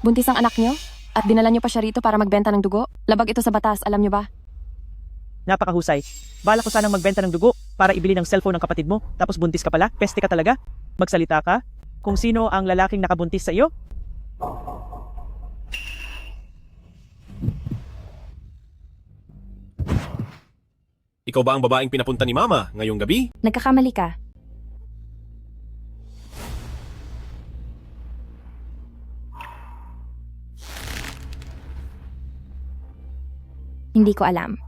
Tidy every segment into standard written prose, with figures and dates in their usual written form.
Buntis ang anak nyo? At dinala nyo pa siya rito para magbenta ng dugo? Labag ito sa batas, alam nyo ba? Napakahusay. Bala ko sanang magbenta ng dugo para ibili ng cellphone ng kapatid mo, tapos buntis ka pala? Peste ka talaga? Magsalita ka? Kung sino ang lalaking nakabuntis sa iyo? Ikaw ba ang babaeng pinapunta ni Mama ngayong gabi? Nagkakamali ka. Hindi ko alam.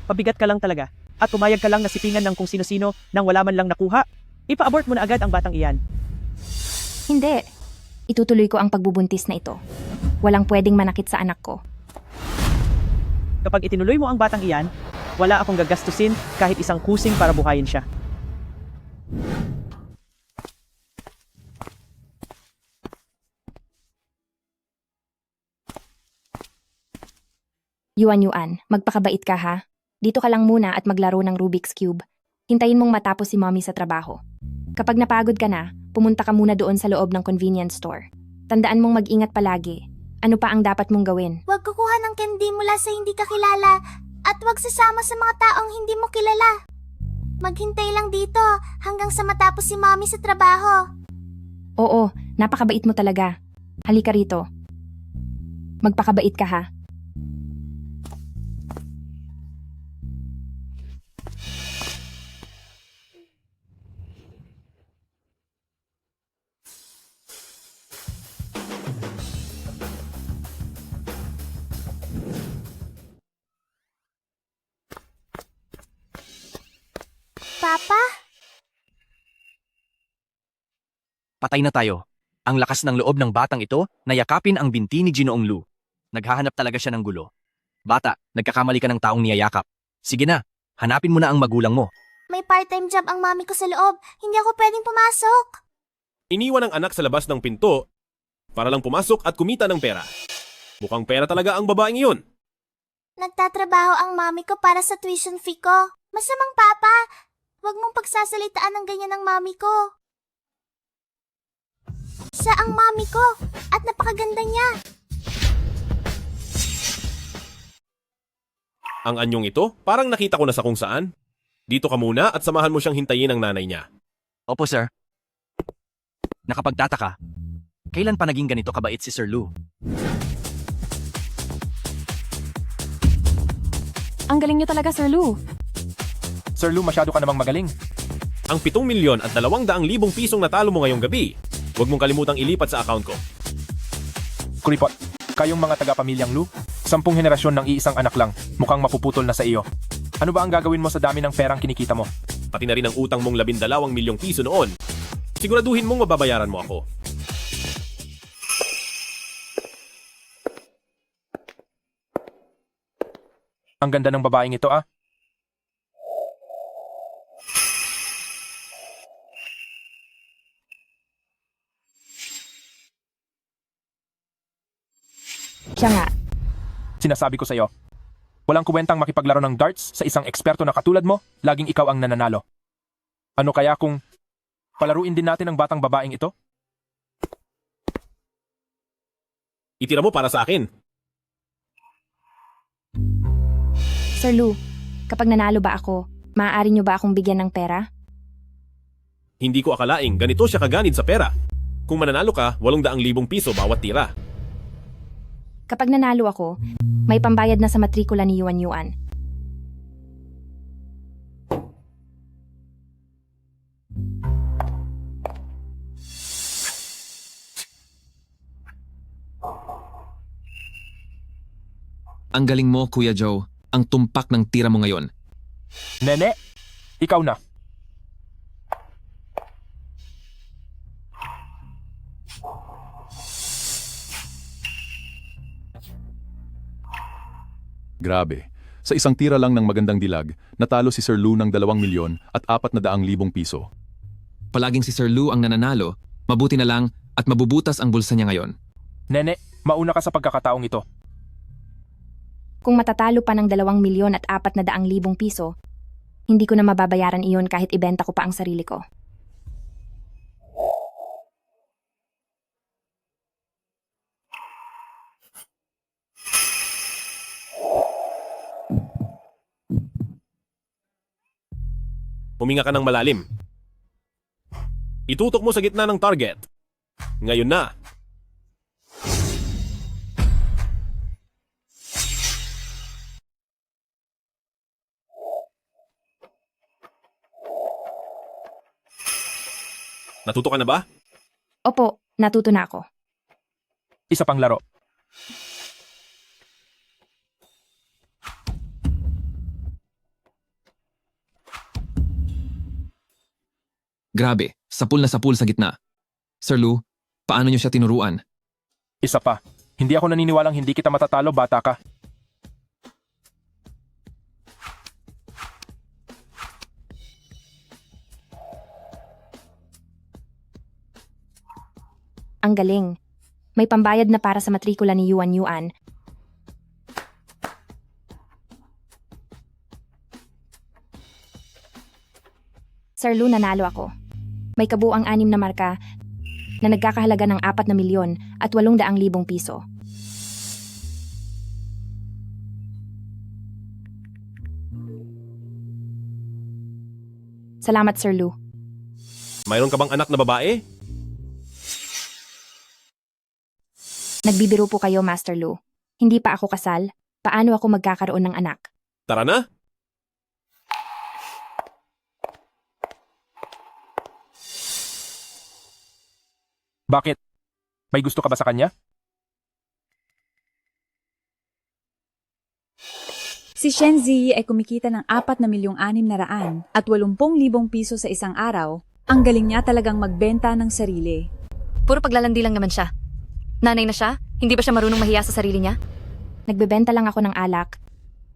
Pabigat ka lang talaga. At pumayag ka lang na sipingan ng kung sino-sino nang wala man lang nakuha. Ipa-abort mo na agad ang batang iyan. Hindi. Itutuloy ko ang pagbubuntis na ito. Walang pwedeng manakit sa anak ko. Kapag itinuloy mo ang batang iyan, wala akong gagastusin kahit isang kusing para buhayin siya. Yuan, magpakabait ka ha. Dito ka lang muna at maglaro ng Rubik's Cube. Hintayin mong matapos si mommy sa trabaho. Kapag napagod ka na, pumunta ka muna doon sa loob ng convenience store. Tandaan mong mag-ingat palagi. Ano pa ang dapat mong gawin? Huwag kukuha ng candy mula sa hindi ka kilala at huwag sasama sa mga taong hindi mo kilala. Maghintay lang dito hanggang sa matapos si mommy sa trabaho. Oo, napakabait mo talaga. Halika rito. Magpakabait ka ha. Papa? Patay na tayo. Ang lakas ng loob ng batang ito na yakapin ang binti ni Ginoong Lu. Naghahanap talaga siya ng gulo. Bata, nagkakamali ka ng taong niyayakap. Sige na, hanapin mo na ang magulang mo. May part-time job ang mami ko sa loob. Hindi ako pwedeng pumasok. Iniwan ang anak sa labas ng pinto para lang pumasok at kumita ng pera. Mukhang pera talaga ang babaeng iyon. Nagtatrabaho ang mami ko para sa tuition fee ko. Masamang papa, huwag mong pagsasalitaan ng ganyan ng mami ko. Siya ang mami ko at napakaganda niya. Ang anyong ito, parang nakita ko na sa kung saan. Dito ka muna at samahan mo siyang hintayin ng nanay niya. Opo, sir. Nakapagtataka. Kailan pa naging ganito kabait si Sir Lu? Ang galing nyo talaga, Sir Lu. Sir Lu, masyado ka namang magaling. Ang 7,200,000 pisong natalo mo ngayong gabi, huwag mong kalimutang ilipat sa account ko. Kuripot, kayong mga taga-pamilyang Lu, 10 henerasyon ng iisang anak lang, mukhang mapuputol na sa iyo. Ano ba ang gagawin mo sa dami ng perang kinikita mo? Pati na rin ang utang mong 12,000,000 piso noon. Siguraduhin mong mababayaran mo ako. Ang ganda ng babaeng ito ah. Siya nga. Sinasabi ko sa iyo, walang kuwentang makipaglaro ng darts sa isang eksperto na katulad mo, laging ikaw ang nananalo. Ano kaya kung palaruin din natin ang batang babaeng ito? Itira mo para sa akin. Sir Lu, kapag nanalo ba ako, maaari niyo ba akong bigyan ng pera? Hindi ko akalaing ganito siya kaganid sa pera. Kung mananalo ka, 800,000 piso bawat tira. Kapag nanalo ako, may pambayad na sa matrikula ni Yuan. Ang galing mo, Kuya Joe. Ang tumpak ng tira mo ngayon. Nene, ikaw na. Grabe. Sa isang tira lang ng magandang dilag, natalo si Sir Lu ng 2,000,000 at 400,000 piso. Palaging si Sir Lu ang nananalo, mabuti na lang at mabubutas ang bulsa niya ngayon. Nene, mauna ka sa pagkakataong ito. Kung matatalo pa ng 2,000,000 at 400,000 piso, hindi ko na mababayaran iyon kahit ibenta ko pa ang sarili ko. Huminga ka ng malalim. Itutok mo sa gitna ng target. Ngayon na. Natuto ka na ba? Opo, natuto na ako. Isa pang laro. Grabe, sapul na sapul sa gitna. Sir Lou, paano niyo siya tinuruan? Isa pa. Hindi ako naniniwalang hindi kita matatalo, bata ka. Ang galing. May pambayad na para sa matrikula ni Yuan Yuan. Sir Lou, nanalo ako. May kabuang 6 na marka na nagkakahalaga ng 4 na milyon at 800,000 piso. Salamat, Sir Lou. Mayroon ka bang anak na babae? Nagbibiro po kayo, Master Lou. Hindi pa ako kasal. Paano ako magkakaroon ng anak? Tara na. Bakit? May gusto ka ba sa kanya? Si Shen Ziyi ay kumikita ng 4,600,000 at 80,000 piso sa isang araw. Ang galing niya talagang magbenta ng sarili. Puro paglalandi lang naman siya. Nanay na siya? Hindi ba siya marunong mahiya sa sarili niya? Nagbebenta lang ako ng alak.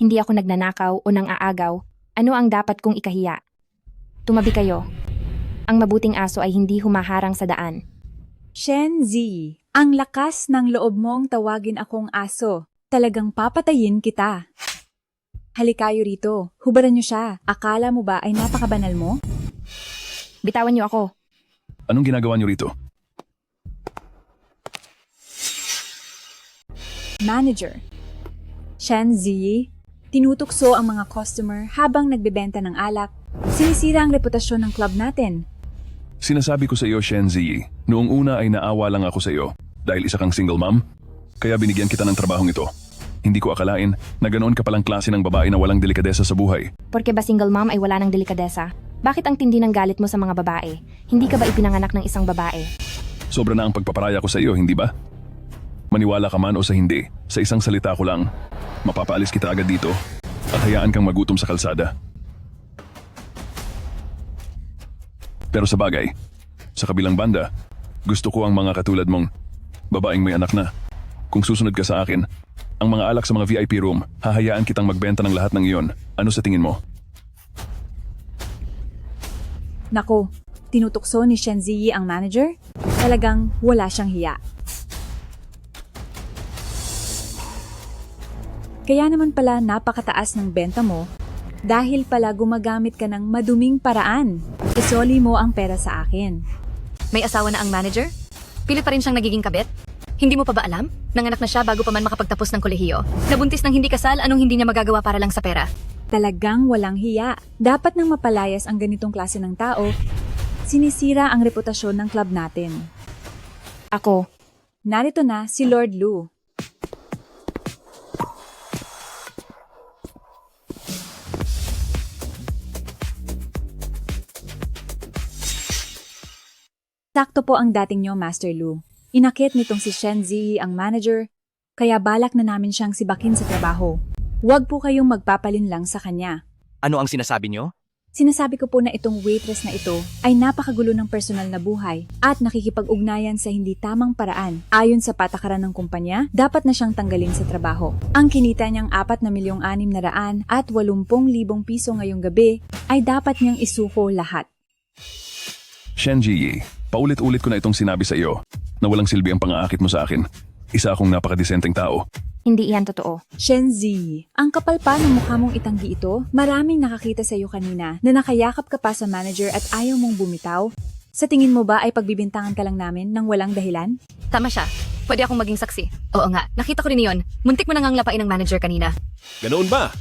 Hindi ako nagnanakaw o nang aagaw. Ano ang dapat kong ikahiya? Tumabi kayo. Ang mabuting aso ay hindi humaharang sa daan. Shen Ziyi, ang lakas ng loob mong tawagin akong aso. Talagang papatayin kita. Halikayo rito. Hubaran niyo siya. Akala mo ba ay napakabanal mo? Bitawan niyo ako. Anong ginagawa niyo rito? Manager. Shen Ziyi, tinutukso ang mga customer habang nagbebenta ng alak. Sinisira ang reputasyon ng club natin. Sinasabi ko sa iyo, Shen Ziyi, noong una ay naawa lang ako sa iyo dahil isa kang single mom, kaya binigyan kita ng trabahong ito. Hindi ko akalain na ganoon ka palang klase ng babae na walang delikadesa sa buhay. Porke ba single mom ay wala ng delikadesa? Bakit ang tindi ng galit mo sa mga babae? Hindi ka ba ipinanganak ng isang babae? Sobra na ang pagpaparaya ko sa iyo, hindi ba? Maniwala ka man o sa hindi, sa isang salita ko lang, mapapaalis kita agad dito at hayaan kang magutom sa kalsada. Pero sa bagay, sa kabilang banda, gusto ko ang mga katulad mong babaeng may anak na. Kung susunod ka sa akin, ang mga alak sa mga VIP room, hahayaan kitang magbenta ng lahat ng iyon. Ano sa tingin mo? Nako, tinutukso ni Shen Ziyi ang manager? Talagang wala siyang hiya. Kaya naman pala napakataas ng benta mo dahil pala gumagamit ka ng maduming paraan. Isoli mo ang pera sa akin. May asawa na ang manager? Pilit pa rin siyang nagiging kabit? Hindi mo pa ba alam? Nanganak na siya bago pa man makapagtapos ng kolehiyo. Nabuntis ng hindi kasal, anong hindi niya magagawa para lang sa pera? Talagang walang hiya. Dapat nang mapalayas ang ganitong klase ng tao, sinisira ang reputasyon ng club natin. Ako. Narito na si Lord Lu. Sakto po ang dating nyo, Master Lu. Inakit nitong si Shen Ziyi ang manager, kaya balak na namin siyang sibakin sa trabaho. Huwag po kayong magpapalin lang sa kanya. Ano ang sinasabi niyo? Sinasabi ko po na itong waitress na ito ay napakagulo ng personal na buhay at nakikipag-ugnayan sa hindi tamang paraan. Ayon sa patakaran ng kumpanya, dapat na siyang tanggalin sa trabaho. Ang kinita niyang 4,600,000 at 80,000 piso ngayong gabi ay dapat niyang isuko lahat. Shen Ziyi, paulit-ulit ko na itong sinabi sa iyo na walang silbi ang pang-aakit mo sa akin. Isa akong napakadesenteng tao. Hindi iyan totoo. Shen Ziyi, ang kapal pa ng mukha mong itanggi ito, maraming nakakita sa iyo kanina na nakayakap ka pa sa manager at ayaw mong bumitaw. Sa tingin mo ba ay pagbibintangan ka lang namin nang walang dahilan? Tama siya. Pwede akong maging saksi. Oo nga, nakita ko rin iyon. Muntik mo nang lapain ng manager kanina. Ganoon ba?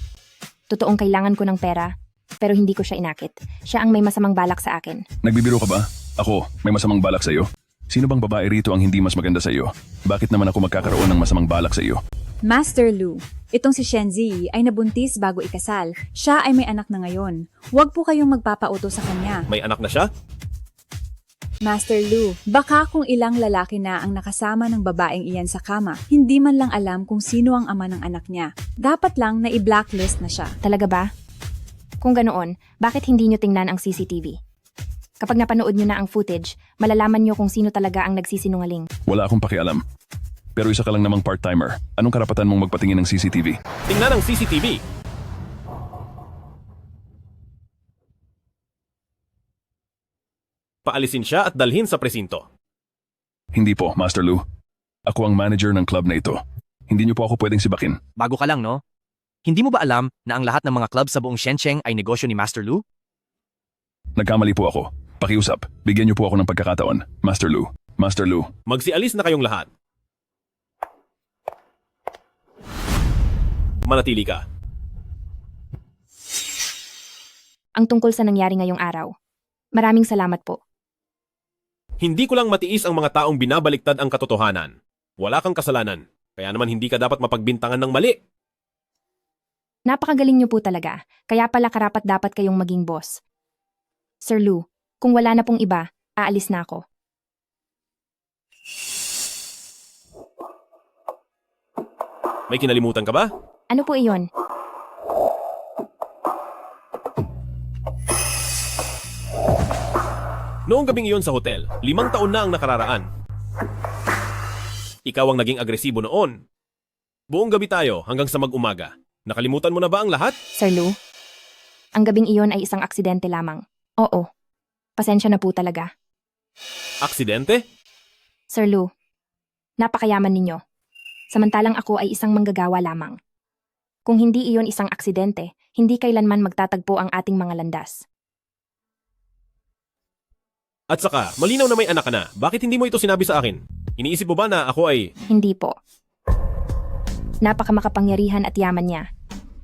Totoong kailangan ko ng pera. pero hindi ko siya inakit. Siya ang may masamang balak sa akin. Nagbibiro ka ba? Ako, may masamang balak sa iyo? Sino bang babae rito ang hindi mas maganda sa iyo? Bakit naman ako magkakaroon ng masamang balak sa iyo? Master Lu, itong si Shenzi ay nabuntis bago ikasal. Siya ay may anak na ngayon. Huwag po kayong magpapauto sa kanya. May anak na siya? Master Lu, baka kung ilang lalaki na ang nakasama ng babaeng iyan sa kama, hindi man lang alam kung sino ang ama ng anak niya. Dapat lang na i-blacklist na siya. Talaga ba? Kung ganoon, bakit hindi nyo tingnan ang CCTV? Kapag napanood nyo na ang footage, malalaman nyo kung sino talaga ang nagsisinungaling. Wala akong pakialam. Pero isa ka lang namang part-timer. Anong karapatan mong magpatingin ng CCTV? Tingnan ang CCTV. Paalisin siya at dalhin sa presinto. Hindi po, Master Lu. Ako ang manager ng club na ito. Hindi niyo po ako pwedeng sibakin. Bago ka lang, no? Hindi mo ba alam na ang lahat ng mga club sa buong Shenzhen ay negosyo ni Master Lu? Nagkamali po ako. Pakiusap, bigyan niyo po ako ng pagkakataon. Master Lu. Master Lu. Magsialis na kayong lahat. Manatili ka. Ang tungkol sa nangyari ngayong araw. Maraming salamat po. Hindi ko lang matiis ang mga taong binabaliktad ang katotohanan. Wala kang kasalanan. Kaya naman hindi ka dapat mapagbintangan ng mali. Napakagaling nyo po talaga. Kaya pala karapat dapat kayong maging boss. Sir Lu, kung wala na pong iba, aalis na ako. May kinalimutan ka ba? Ano po iyon? Noong gabing iyon sa hotel, 5 taon na ang nakararaan. Ikaw ang naging agresibo noon. Buong gabi tayo hanggang sa mag-umaga. Nakalimutan mo na ba ang lahat? Sir Lu, ang gabing iyon ay isang aksidente lamang. Oo. Pasensya na po talaga. Aksidente? Sir Lu, napakayaman ninyo. Samantalang ako ay isang manggagawa lamang. Kung hindi iyon isang aksidente, hindi kailanman magtatagpo ang ating mga landas. At saka, malinaw na may anak ka na. Bakit hindi mo ito sinabi sa akin? Iniisip mo ba na ako ay... Hindi po. Napakamakapangyarihan at yaman niya.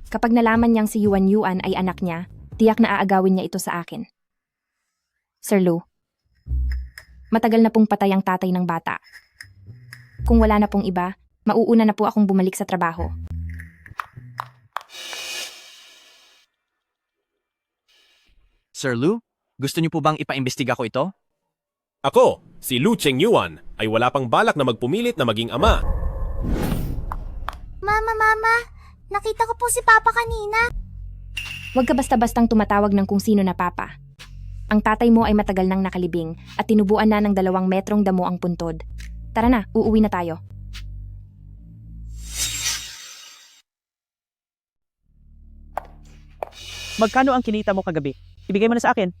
Kapag nalaman niyang si Yuan Yuan ay anak niya, tiyak na aagawin niya ito sa akin. Sir Lu, matagal na pong patay ang tatay ng bata. Kung wala na pong iba, mauuna na po akong bumalik sa trabaho. Sir Lu, gusto niyo po bang ipaimbestiga ko ito? Ako, si Lu Chengyuan, ay wala pang balak na magpumilit na maging ama. Mama, nakita ko po si Papa kanina. Huwag ka basta-bastang tumatawag ng kung sino na papa. Ang tatay mo ay matagal nang nakalibing at tinubuan na ng 2 metrong damo ang puntod. Tara na, uuwi na tayo. Magkano ang kinita mo kagabi? Ibigay mo na sa akin.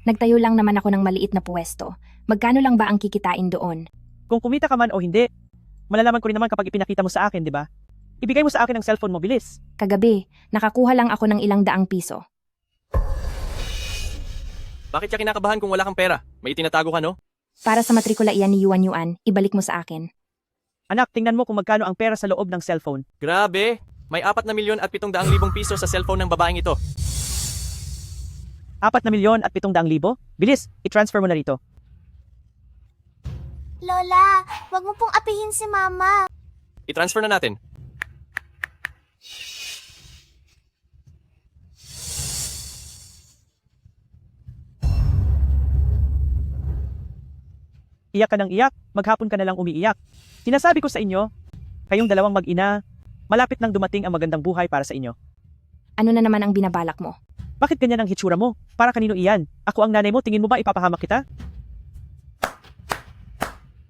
Nagtayo lang naman ako ng maliit na puwesto. Magkano lang ba ang kikitain doon? Kung kumita ka man o hindi, malalaman ko rin naman kapag ipinakita mo sa akin, di ba? Ibigay mo sa akin ang cellphone mo, bilis. Kagabi, nakakuha lang ako ng 200 piso. Bakit ka kinakabahan kung wala kang pera? May itinatago ka, no? Para sa matrikula iyan ni Yuan Yuan, ibalik mo sa akin. Anak, tingnan mo kung magkano ang pera sa loob ng cellphone. Grabe! May 4,700,000 piso sa cellphone ng babaeng ito. 4,700,000 Bilis, i-transfer mo na rito. Lola, wag mo pong apihin si Mama. I-transfer na natin. Iyak ka ng iyak, maghapon ka na lang umiiyak. Sinasabi ko sa inyo, kayong dalawang mag-ina, malapit nang dumating ang magandang buhay para sa inyo. Ano na naman ang binabalak mo? Bakit ganyan ang hitsura mo? Para kanino iyan? Ako ang nanay mo, tingin mo ba ipapahamak kita?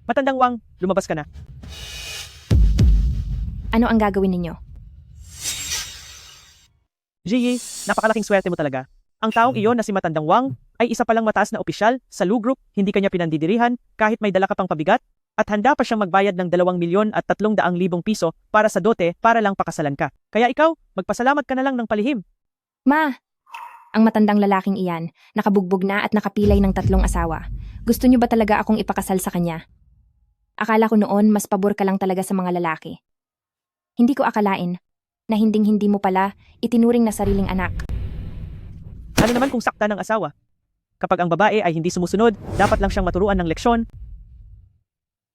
Matandang Wang, lumabas ka na. Ano ang gagawin ninyo? Ji, napakalaking swerte mo talaga. Ang taong iyon na si Matandang Wang ay isa palang mataas na opisyal sa Lu Group, hindi kanya pinandidirihan kahit may dala ka pang pabigat at handa pa siyang magbayad ng 2,300,000 piso para sa dote para lang pakasalan ka. Kaya ikaw, magpasalamat ka na lang ng palihim. Ma! Ang matandang lalaking iyan, nakabugbog na at nakapilay ng 3 asawa. Gusto niyo ba talaga akong ipakasal sa kanya? Akala ko noon mas pabor ka lang talaga sa mga lalaki. Hindi ko akalain na hinding-hindi mo pala itinuring na sariling anak. Ano naman kung sakta ng asawa? Kapag ang babae ay hindi sumusunod, dapat lang siyang maturuan ng leksyon.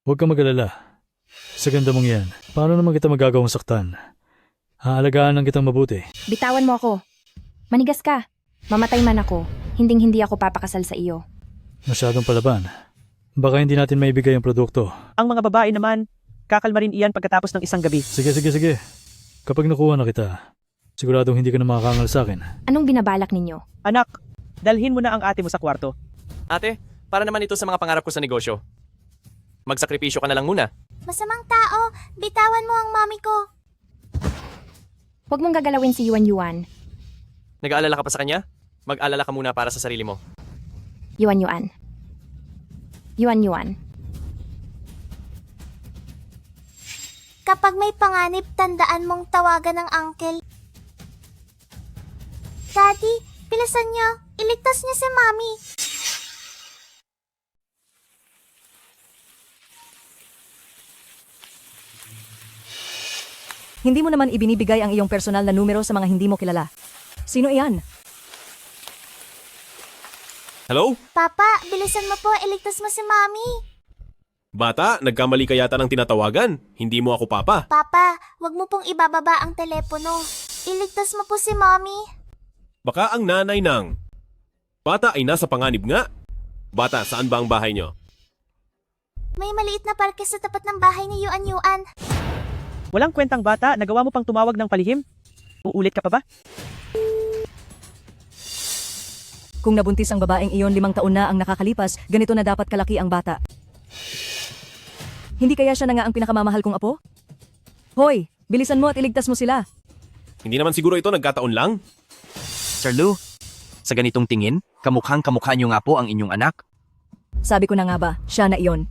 Huwag kang mag-alala. Sa ganda mong yan, paano naman kita magagawang saktan? Haalagaan lang kitang mabuti. Bitawan mo ako. Manigas ka. Mamatay man ako, hinding-hindi ako papakasal sa iyo. Masyadong palaban. Baka hindi natin maibigay ang produkto. Ang mga babae naman, kakalma rin iyan pagkatapos ng isang gabi. Sige. Kapag nakuha na kita, siguradong hindi ka na makakangal sa akin. Anong binabalak ninyo? Anak, dalhin mo na ang ate mo sa kwarto. Ate, para naman ito sa mga pangarap ko sa negosyo. Magsakripisyo ka na lang muna. Masamang tao, bitawan mo ang mami ko. Huwag mong gagalawin si Yuan Yuan. Nag-aalala ka pa sa kanya? Mag-alala ka muna para sa sarili mo. Yuan Yuan. Yuan Yuan. Kapag may panganib, tandaan mong tawagan ng uncle. Daddy, bilisan niyo. Iligtas niyo si Mami. Hindi mo naman ibinibigay ang iyong personal na numero sa mga hindi mo kilala. Sino iyan? Hello? Papa, bilisan mo po. Iligtas mo si Mami. Bata, nagkamali ka yata ng tinatawagan. Hindi mo ako papa. Papa, wag mo pong ibababa ang telepono. Iligtas mo po si Mami. Baka ang nanay ng bata ay nasa panganib nga. Bata, saan ba ang bahay nyo? May maliit na parke sa tapat ng bahay ni Yuan Yuan. Walang kwentang bata, nagawa mo pang tumawag ng palihim? Uulit ka pa ba? Kung nabuntis ang babaeng iyon 5 taon na ang nakakalipas, ganito na dapat kalaki ang bata. Hindi kaya siya na nga ang pinakamamahal kong apo? Hoy, bilisan mo at iligtas mo sila. Hindi naman siguro ito nagkataon lang? Sir Lou, sa ganitong tingin, kamukhang-kamukha niyo nga po ang inyong anak. Sabi ko na nga ba, siya na iyon.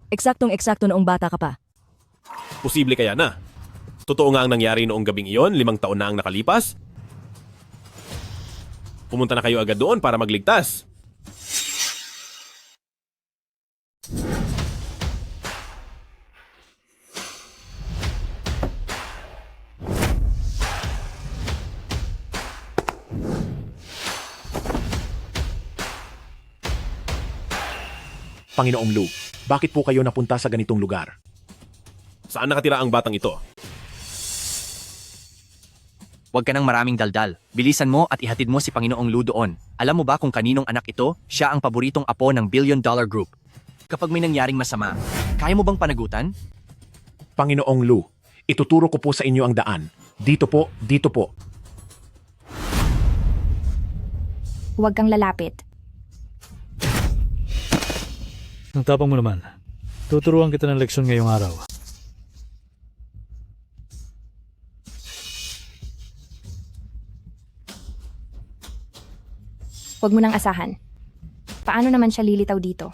Eksaktong-eksakto noong bata ka pa. Posible kaya na? Totoo nga ang nangyari noong gabing iyon, 5 taon na ang nakalipas? Pumunta na kayo agad doon para magligtas. Panginoong Lu, bakit po kayo napunta sa ganitong lugar? Saan nakatira ang batang ito? Huwag ka nang maraming daldal. Bilisan mo at ihatid mo si Panginoong Lu doon. Alam mo ba kung kaninong anak ito? Siya ang paboritong apo ng $1 billion group. Kapag may nangyaring masama, kaya mo bang panagutan? Panginoong Lu, ituturo ko po sa inyo ang daan. Dito po, dito po. Huwag kang lalapit. Ang tapang mo naman. Tuturuan kita ng leksyon ngayong araw. Huwag mo nang asahan. Paano naman siya lilitaw dito?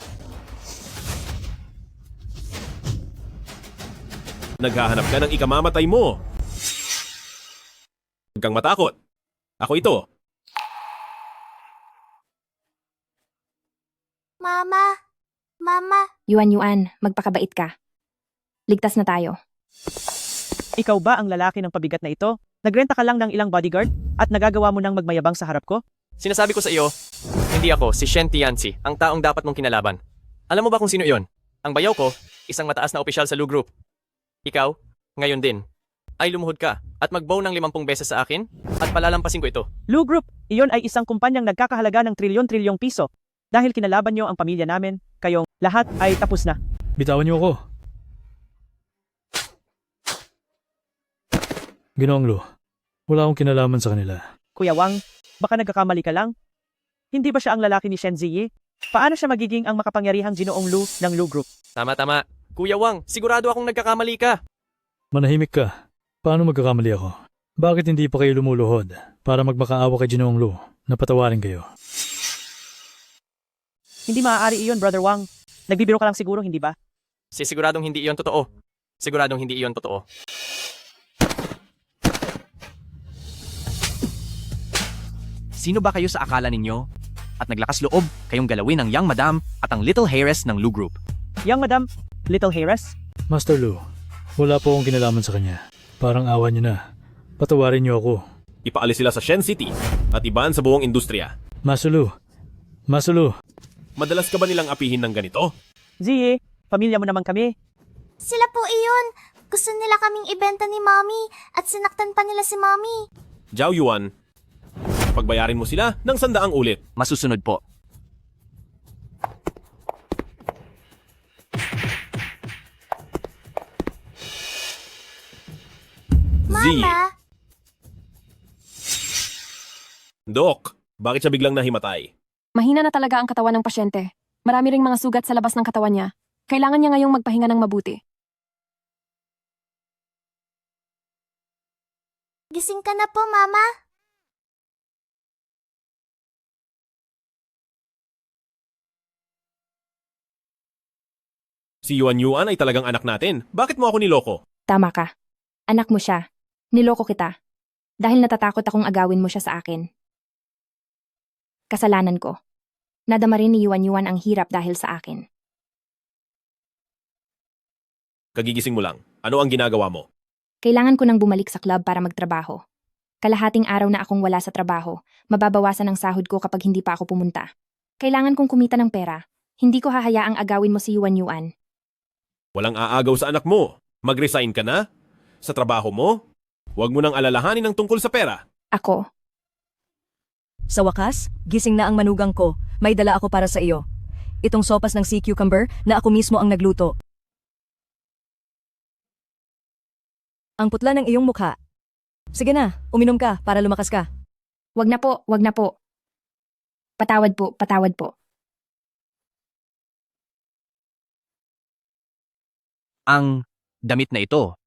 Naghahanap ka ng ikamamatay mo. Huwag kang matakot. Ako ito. Mama. Mama. Yuan Yuan, magpakabait ka. Ligtas na tayo. Ikaw ba ang lalaki ng pabigat na ito? Nagrenta ka lang ng ilang bodyguard at nagagawa mo nang magmayabang sa harap ko? Sinasabi ko sa iyo, hindi ako si Shen Tianzi, ang taong dapat mong kinalaban. Alam mo ba kung sino iyon? Ang bayaw ko, isang mataas na opisyal sa Lu Group. Ikaw, ngayon din, ay lumuhod ka at mag-bow ng 50 beses sa akin at palalampasin ko ito. Lu Group, iyon ay isang kumpanyang nagkakahalaga ng trilyon-trilyong piso. Dahil kinalaban nyo ang pamilya namin, kayong lahat ay tapos na. Bitawan niyo ako. Ginoong Lu, wala akong kinalaman sa kanila. Kuya Wang, baka nagkakamali ka lang? Hindi ba siya ang lalaki ni Shen Ziyi? Paano siya magiging ang makapangyarihang Ginoong Lu ng Lu Group? Tama. Kuya Wang, sigurado akong nagkakamali ka. Manahimik ka. Paano magkakamali ako? Bakit hindi pa kayo lumuluhod para magmakaawa kay Ginoong Lu na patawarin kayo? Hindi maaari iyon, Brother Wang. Nagbibiro ka lang siguro, hindi ba? Siguradong hindi iyon totoo. Siguradong hindi iyon totoo. Sino ba kayo sa akala ninyo? At naglakas loob kayong galawin ang Young Madam at ang Little Heiress ng Lu Group. Young Madam, Little Heiress? Master Lu, wala po akong kinalaman sa kanya. Parang awa niyo na. Patawarin niyo ako. Ipaalis sila sa Shen City at iban sa buong industriya. Masulu. Masulu. Madalas ka ba nilang apihin ng ganito? Ziyi, pamilya mo naman kami. Sila po iyon. Gusto nila kaming ibenta ni Mommy at sinaktan pa nila si Mommy. Zhao Yuan, pagbayarin mo sila ng 100 ulit. Masusunod po. Mama, Dok, bakit siya biglang nahimatay? Mahina na talaga ang katawan ng pasyente. Marami ring mga sugat sa labas ng katawan niya. Kailangan niya ngayong magpahinga ng mabuti. gising ka na po, Mama. Si Yuan Yuan ay talagang anak natin. Bakit mo ako niloko? Tama ka. Anak mo siya. Niloko kita. Dahil natatakot akong agawin mo siya sa akin. Kasalanan ko. Nadama rin ni Yuan Yuan ang hirap dahil sa akin. Kagigising mo lang. Ano ang ginagawa mo? Kailangan ko nang bumalik sa club para magtrabaho. Kalahating araw na akong wala sa trabaho. Mababawasan ang sahod ko kapag hindi pa ako pumunta. Kailangan kong kumita ng pera. Hindi ko hahayaang agawin mo si Yuan Yuan. Walang aagaw sa anak mo. Mag-resign ka na? Sa trabaho mo? Huwag mo nang alalahanin ang tungkol sa pera. Ako. Sa wakas, gising na ang manugang ko. May dala ako para sa iyo. Itong sopas ng sea cucumber na ako mismo ang nagluto. Ang putla ng iyong mukha. Sige na, uminom ka para lumakas ka. Wag na po, wag na po. Patawad po, patawad po. Ang damit na ito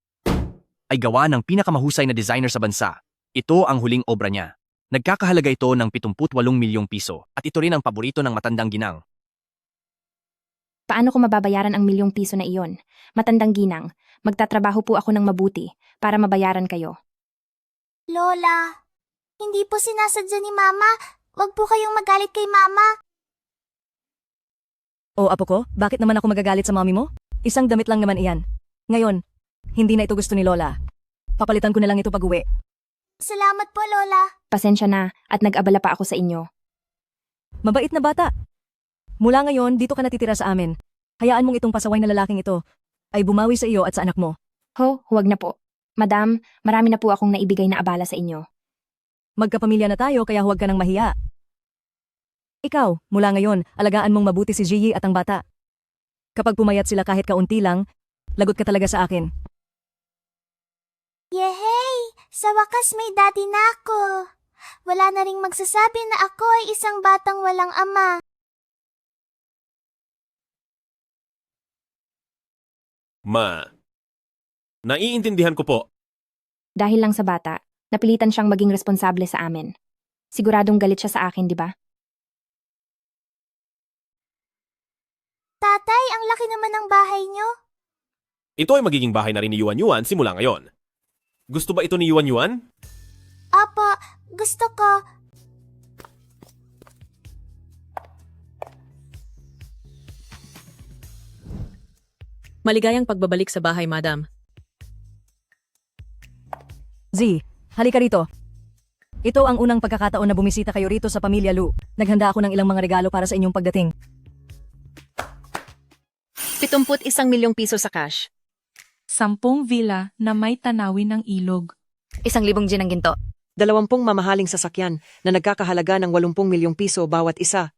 ay gawa ng pinakamahusay na designer sa bansa. Ito ang huling obra niya. Nagkakahalaga ito ng 78 milyong piso at ito rin ang paborito ng matandang ginang. Paano ko mababayaran ang milyong piso na iyon? Matandang ginang, magtatrabaho po ako ng mabuti para mabayaran kayo. Lola, hindi po sinasadya ni Mama. Wag po kayong magalit kay Mama. O apo ko, bakit naman ako magagalit sa mami mo? Isang damit lang naman iyan. Ngayon, hindi na ito gusto ni Lola. Papalitan ko na lang ito pag-uwi. Salamat po, Lola. Pasensya na at nag-abala pa ako sa inyo. Mabait na bata. Mula ngayon, dito ka natitira sa amin. Hayaan mong itong pasaway na lalaking ito ay bumawi sa iyo at sa anak mo. Huwag na po. Madam, marami na po akong naibigay na abala sa inyo. Magkapamilya na tayo kaya huwag ka nang mahiya. Ikaw, mula ngayon, alagaan mong mabuti si Ziyi at ang bata. Kapag pumayat sila kahit kaunti lang, lagot ka talaga sa akin. Yehey! Sa wakas may daddy na ako. Wala na ring magsasabi na ako ay isang batang walang ama. Ma, naiintindihan ko po. Dahil lang sa bata, napilitan siyang maging responsable sa amin. Siguradong galit siya sa akin, di ba? Tatay, ang laki naman ng bahay niyo. Ito ay magiging bahay na rin ni Yuan Yuan simula ngayon. Gusto ba ito ni Yuan Yuan? Opo, gusto ko. Maligayang pagbabalik sa bahay, madam. Z, halika rito. Ito ang unang pagkakataon na bumisita kayo rito sa Pamilya Lu. Naghanda ako ng ilang mga regalo para sa inyong pagdating. 71 milyong piso sa cash. 10 villa na may tanawin ng ilog. 1,000 gin ang ginto. 20 mamahaling sasakyan na nagkakahalaga ng 80 milyong piso bawat isa.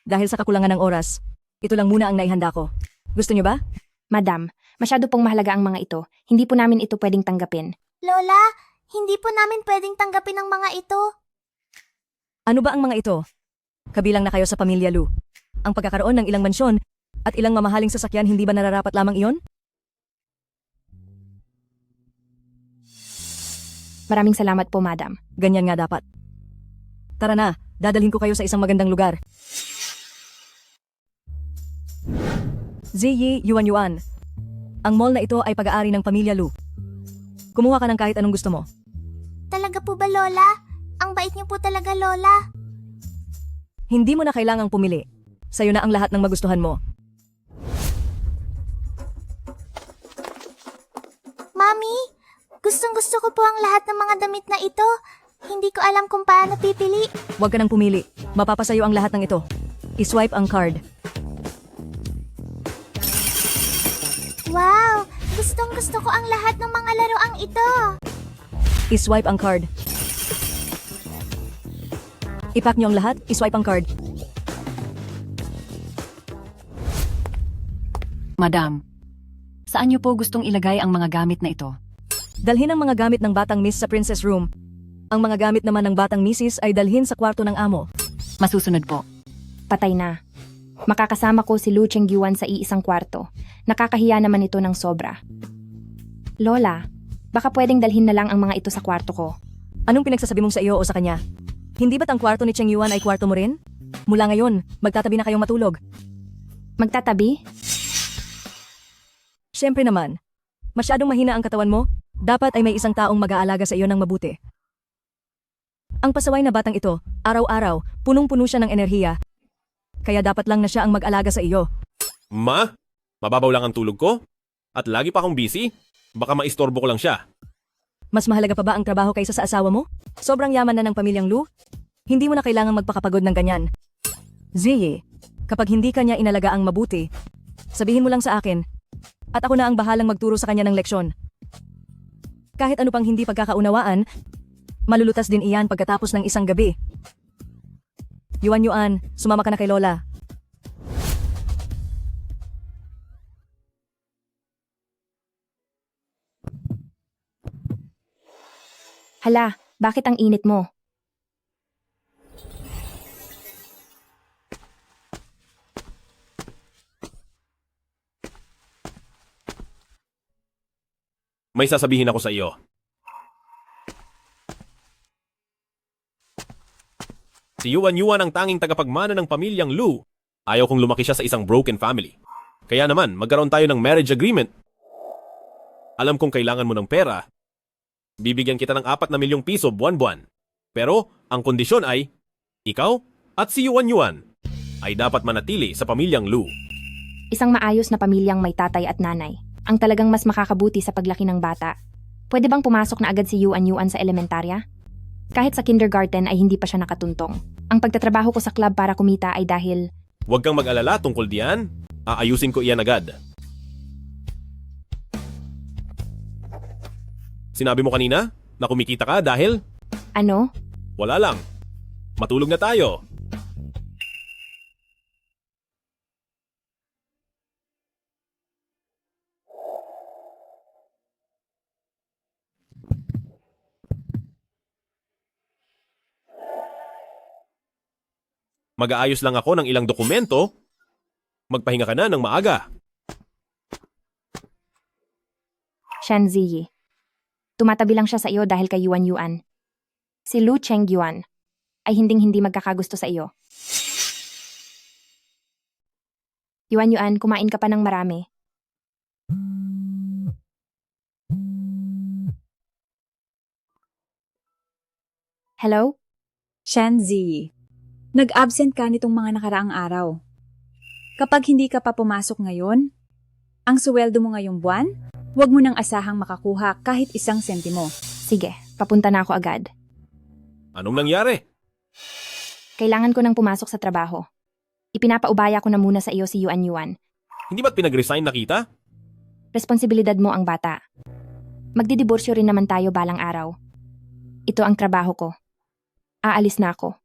Dahil sa kakulangan ng oras, ito lang muna ang naihanda ko. Gusto niyo ba? Madam, masyado pong mahalaga ang mga ito. Hindi po namin ito pwedeng tanggapin. Lola, hindi po namin pwedeng tanggapin ang mga ito. Ano ba ang mga ito? Kabilang na kayo sa Pamilya Lu. Ang pagkakaroon ng ilang mansyon at ilang mamahaling sasakyan hindi ba nararapat lamang iyon? Maraming salamat po, madam. Ganyan nga dapat. Tara na, dadalhin ko kayo sa isang magandang lugar. Ziyi Yuan Yuan. Ang mall na ito ay pag-aari ng Pamilya Lu. Kumuha ka ng kahit anong gusto mo. Talaga po ba, Lola? Ang bait niyo po talaga, Lola. Hindi mo na kailangang pumili. Sa'yo na ang lahat ng magustuhan mo. Mami, Gustong-gusto ko po ang lahat ng mga damit na ito. Hindi ko alam kung paano pipili. Huwag ka nang pumili. Mapapasayo ang lahat ng ito. I-swipe ang card. Wow! Gustong-gusto ko ang lahat ng mga laruang ito. I-swipe ang card. I-pack niyo ang lahat. I-swipe ang card. Madam, saan niyo po gustong ilagay ang mga gamit na ito? Dalhin ang mga gamit ng batang miss sa princess room. Ang mga gamit naman ng batang missis ay dalhin sa kwarto ng amo. Masusunod po. Patay na. Makakasama ko si Lu Chengyuan sa iisang kwarto. Nakakahiya naman ito ng sobra. Lola, baka pwedeng dalhin na lang ang mga ito sa kwarto ko. Anong pinagsasabi mong sa iyo o sa kanya? Hindi ba't ang kwarto ni Chengyuan ay kwarto mo rin? Mula ngayon, magtatabi na kayong matulog. Magtatabi? Siyempre naman. Masyadong mahina ang katawan mo. Dapat ay may isang taong mag-aalaga sa iyo ng mabuti. Ang pasaway na batang ito, araw-araw, punong-puno siya ng enerhiya. Kaya dapat lang na siya ang mag-alaga sa iyo. Ma? Mababaw lang ang tulog ko? At lagi pa akong busy? Baka maistorbo ko lang siya. Mas mahalaga pa ba ang trabaho kaysa sa asawa mo? Sobrang yaman na ng pamilyang Lu? Hindi mo na kailangang magpakapagod ng ganyan. Ziyi, kapag hindi kanya inalaga ang mabuti, sabihin mo lang sa akin, at ako na ang bahalang magturo sa kanya ng leksyon. Kahit ano pang hindi pagkakaunawaan, malulutas din iyan pagkatapos ng isang gabi. Yuan, sumama ka na kay Lola. Hala, bakit ang init mo? May sasabihin ako sa iyo. Si Yuan ang tanging tagapagmana ng pamilyang Lu. Ayaw kong lumaki siya sa isang broken family. Kaya naman, magkaroon tayo ng marriage agreement. Alam kong kailangan mo ng pera. Bibigyan kita ng 4 na milyong piso buwan-buwan. Pero, ang kondisyon ay, ikaw at si Yuan ay dapat manatili sa pamilyang Lu. Isang maayos na pamilyang may tatay at nanay. Ang talagang mas makakabuti sa paglaki ng bata. Pwede bang pumasok na agad si Yuan sa elementarya? Kahit sa kindergarten ay hindi pa siya nakatuntong. Ang pagtatrabaho ko sa club para kumita ay dahil... Huwag kang mag-alala tungkol diyan. Aayusin ko iyan agad. Sinabi mo kanina na kumikita ka dahil... Ano? Wala lang. Matulog na tayo. Mag-aayos lang ako ng ilang dokumento. Magpahinga ka na ng maaga. Shan Ziyi. Tumatabi lang siya sa iyo dahil kay Yuan. Si Lu Chengyuan ay hinding-hindi magkakagusto sa iyo. Yuan, kumain ka pa ng marami. Hello? Shan Ziyi. Nag-absent ka nitong mga nakaraang araw. Kapag hindi ka pa pumasok ngayon, ang suweldo mo ngayong buwan, huwag mo nang asahang makakuha kahit 1 sentimo. Sige, papunta na ako agad. Anong nangyari? Kailangan ko nang pumasok sa trabaho. Ipinapaubaya ko na muna sa iyo si Yuan. Hindi ba't pinag-resign na kita? Responsibilidad mo ang bata. Magdidiborsyo rin naman tayo balang araw. Ito ang trabaho ko. Aalis na ako.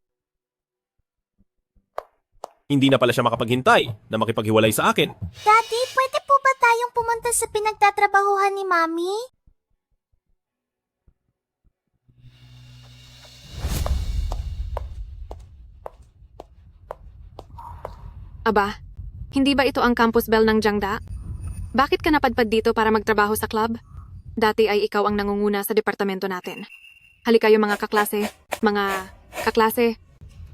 Hindi na pala siya makapaghintay na makipaghiwalay sa akin. Daddy, pwede po ba tayong pumunta sa pinagtatrabahuhan ni Mami? Aba, hindi ba ito ang campus bell ng Jiangda? Bakit ka napadpad dito para magtrabaho sa club? Dati ay ikaw ang nangunguna sa departamento natin. Halika kayo mga kaklase.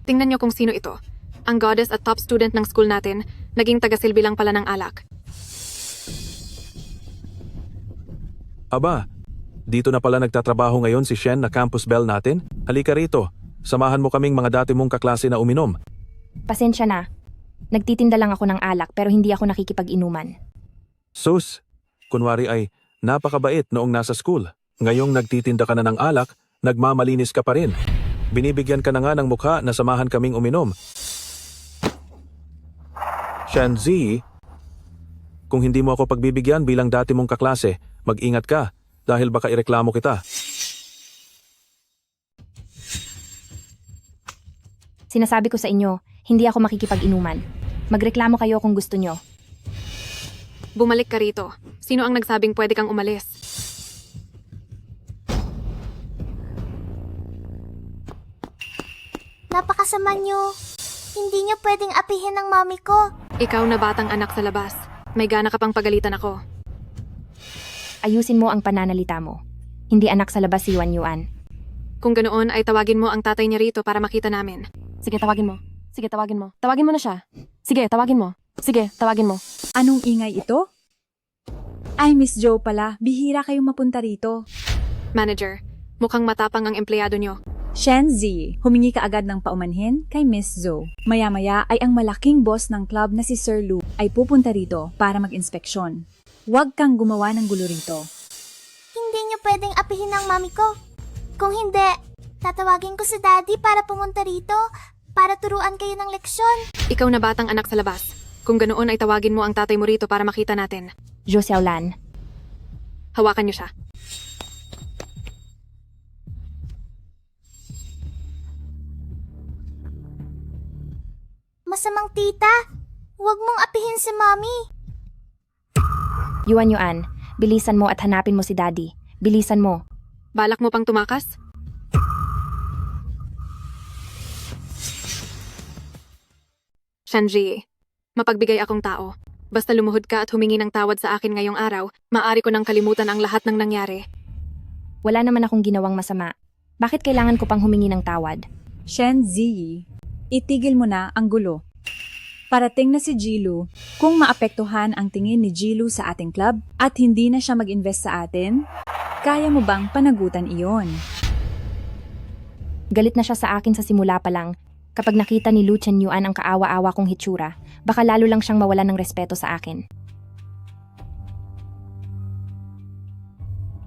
Tingnan niyo kung sino ito. Ang goddess at top student ng school natin, naging tagasilbi lang pala ng alak. Aba, dito na pala nagtatrabaho ngayon si Shen na campus bell natin? Halika rito. Samahan mo kaming mga dati mong kaklase na uminom. Pasensya na. Nagtitinda lang ako ng alak pero hindi ako nakikipag-inuman. Sus, kunwari ay napakabait noong nasa school. Ngayong nagtitinda ka na ng alak, nagmamalinis ka pa rin. Binibigyan ka na nga ng mukha na samahan kaming uminom. Shanzi, kung hindi mo ako pagbibigyan bilang dati mong kaklase, mag-ingat ka dahil baka ireklamo kita. Sinasabi ko sa inyo, hindi ako makikipag-inuman. Magreklamo kayo kung gusto nyo. Bumalik ka rito. Sino ang nagsabing pwede kang umalis? Napakasama niyo. Hindi niyo pwedeng apihin ng mami ko. Ikaw na batang anak sa labas. May gana ka pang pagalitan ako. Ayusin mo ang pananalita mo. Hindi anak sa labas si Yuan. Kung ganoon ay tawagin mo ang tatay niya rito para makita namin. Sige, tawagin mo. Sige, tawagin mo. Tawagin mo na siya. Sige, tawagin mo. Sige, tawagin mo. Anong ingay ito? Ay, Miss Joe pala. Bihira kayong mapunta rito. Manager, mukhang matapang ang empleyado niyo. Shenzi, humingi ka agad ng paumanhin kay Miss Zoe. Maya-maya ay ang malaking boss ng club na si Sir Lou ay pupunta rito para mag-inspeksyon. Huwag kang gumawa ng gulo rito. Hindi niyo pwedeng apihin ng mami ko. Kung hindi, tatawagin ko si Daddy para pumunta rito para turuan kayo ng leksyon. Ikaw na batang anak sa labas. Kung ganoon ay tawagin mo ang tatay mo rito para makita natin. Zhou Xiaolan. Hawakan niyo siya. Masamang tita, huwag mong apihin si Mommy. Yuan, bilisan mo at hanapin mo si Daddy. Bilisan mo. Balak mo pang tumakas? Shanji, mapagbigay akong tao. Basta lumuhod ka at humingi ng tawad sa akin ngayong araw, maaari ko nang kalimutan ang lahat ng nangyari. Wala naman akong ginawang masama. Bakit kailangan ko pang humingi ng tawad? Shenzi, itigil mo na ang gulo. Parating na si Jilu. Kung maapektuhan ang tingin ni Jilu sa ating club at hindi na siya mag-invest sa atin, kaya mo bang panagutan iyon? Galit na siya sa akin sa simula pa lang. Kapag nakita ni Lu Chenyuan ang kaawa-awa kong hitsura, baka lalo lang siyang mawalan ng respeto sa akin.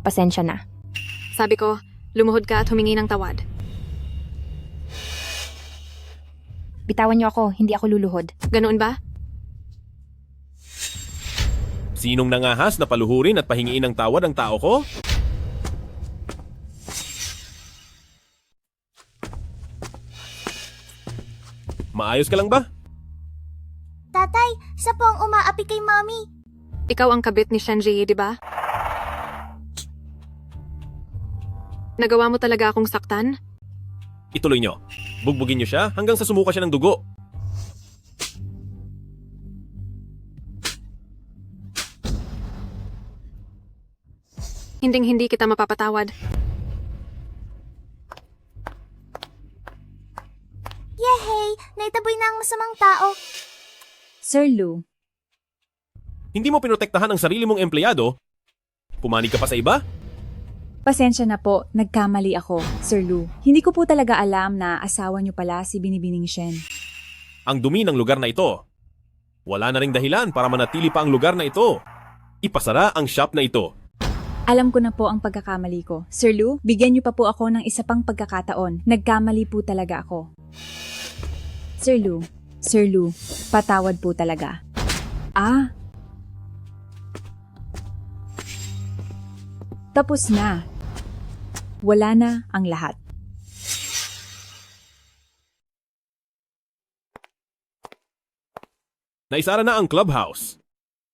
Pasensya na. Sabi ko, lumuhod ka at humingi ng tawad. Bitawan niyo ako, hindi ako luluhod. Ganoon ba? Sinong nangahas na paluhurin at pahingiin ng tawad ang tao ko? Maayos ka lang ba? Tatay, siya po ang umaapi kay Mommy. Ikaw ang kabit ni Shenji, di ba? Nagawa mo talaga akong saktan? Ituloy nyo. Bugbugin nyo siya hanggang sa sumuka siya ng dugo. Hinding-hindi kita mapapatawad. Yehey! Naitaboy na ang masamang tao. Sir Lu, Hindi mo pinotektahan ang sarili mong empleyado? Pumanig ka pa sa iba? pasensya na po, nagkamali ako, Sir Lu. Hindi ko po talaga alam na asawa niyo pala si Binibining Shen. Ang dumi ng lugar na ito. Wala na ring dahilan para manatili pa ang lugar na ito. Ipasara ang shop na ito. Alam ko na po ang pagkakamali ko. Sir Lu, bigyan niyo pa po ako ng isa pang pagkakataon. Nagkamali po talaga ako. Sir Lu, patawad po talaga. Ah. Tapos na. Wala na ang lahat. Naisara na ang clubhouse.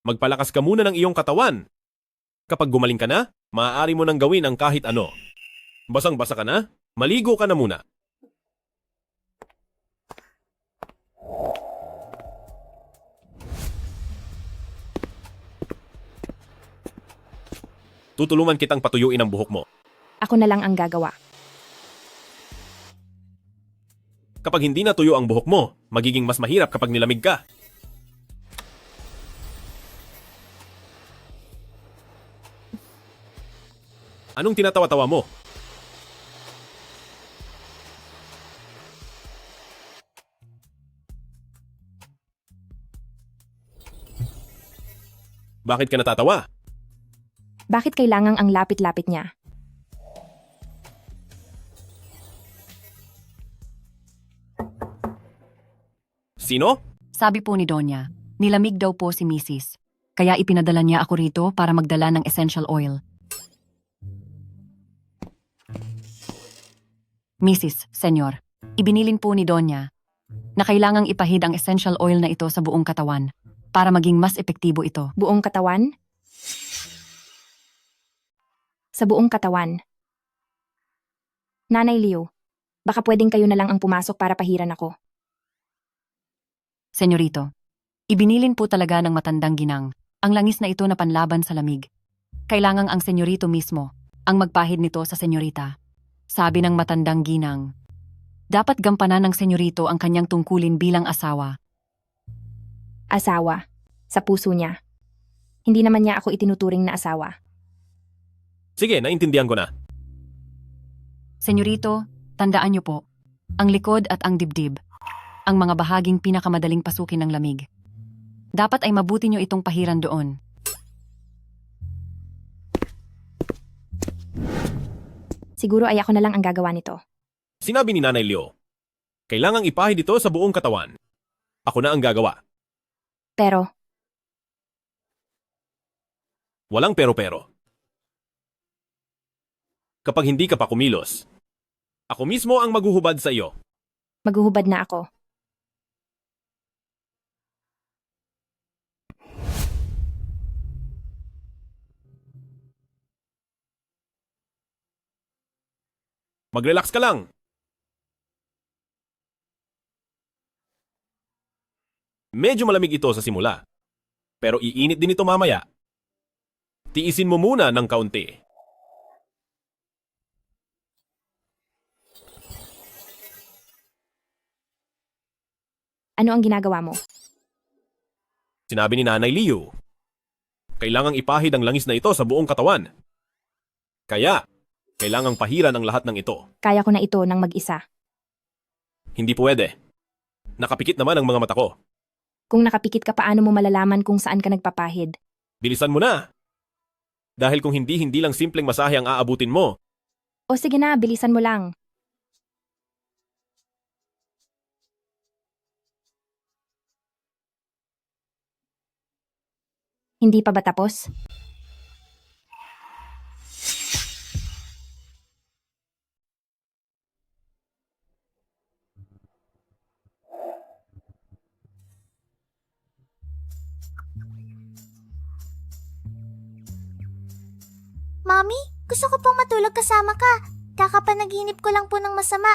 Magpalakas ka muna ng iyong katawan. Kapag gumaling ka na, maaari mo nang gawin ang kahit ano. Basang-basa ka na, maligo ka na muna. Tutulungan kitang patuyuin ang buhok mo. Ako na lang ang gagawa. Kapag hindi natuyo ang buhok mo, magiging mas mahirap kapag nilamig ka. Anong tinatawa-tawa mo? Bakit ka natatawa? Bakit kailangang ang lapit-lapit niya? Sino? Sabi po ni Donya, nilamig daw po si Mrs. Kaya ipinadala niya ako rito para magdala ng essential oil. Mrs. Senyor, ibinilin po ni Donya na kailangang ipahid ang essential oil na ito sa buong katawan para maging mas epektibo ito. Buong katawan? Sa buong katawan. Nanay Leo, baka pwedeng kayo na lang ang pumasok para pahiran ako. Senyorito, ibinilin po talaga ng matandang ginang ang langis na ito na panlaban sa lamig. Kailangang ang senyorito mismo ang magpahid nito sa senyorita. Sabi ng matandang ginang, dapat gampanan ng senyorito ang kanyang tungkulin bilang asawa. Asawa. Sa puso niya. Hindi naman niya ako itinuturing na asawa. Sige, naintindihan ko na. Senyorito, tandaan niyo po, ang likod at ang dibdib, ang mga bahaging pinakamadaling pasukin ng lamig. Dapat ay mabuti niyo itong pahiran doon. Siguro ay ako na lang ang gagawa nito. Sinabi ni Nanay Leo, kailangang ipahid ito sa buong katawan. Ako na ang gagawa. Pero, Walang pero-pero. Kapag hindi ka pa kumilos, ako mismo ang maghuhubad sa iyo. maghuhubad na ako. Mag-relax ka lang. Medyo malamig ito sa simula, pero iinit din ito mamaya. Tiisin mo muna ng kaunti. Ano ang ginagawa mo? Sinabi ni Nanay Liu, kailangang ipahid ang langis na ito sa buong katawan. Kaya, kailangang pahiran ang lahat ng ito. Kaya ko na ito ng mag-isa. Hindi pwede. Nakapikit naman ang mga mata ko. Kung nakapikit ka, paano mo malalaman kung saan ka nagpapahid? Bilisan mo na. Dahil kung hindi lang simpleng masahe ang aabutin mo. O sige na, bilisan mo lang. Hindi pa ba tapos? Mommy, gusto ko pong matulog kasama ka. Kakapanaginip ko lang po ng masama.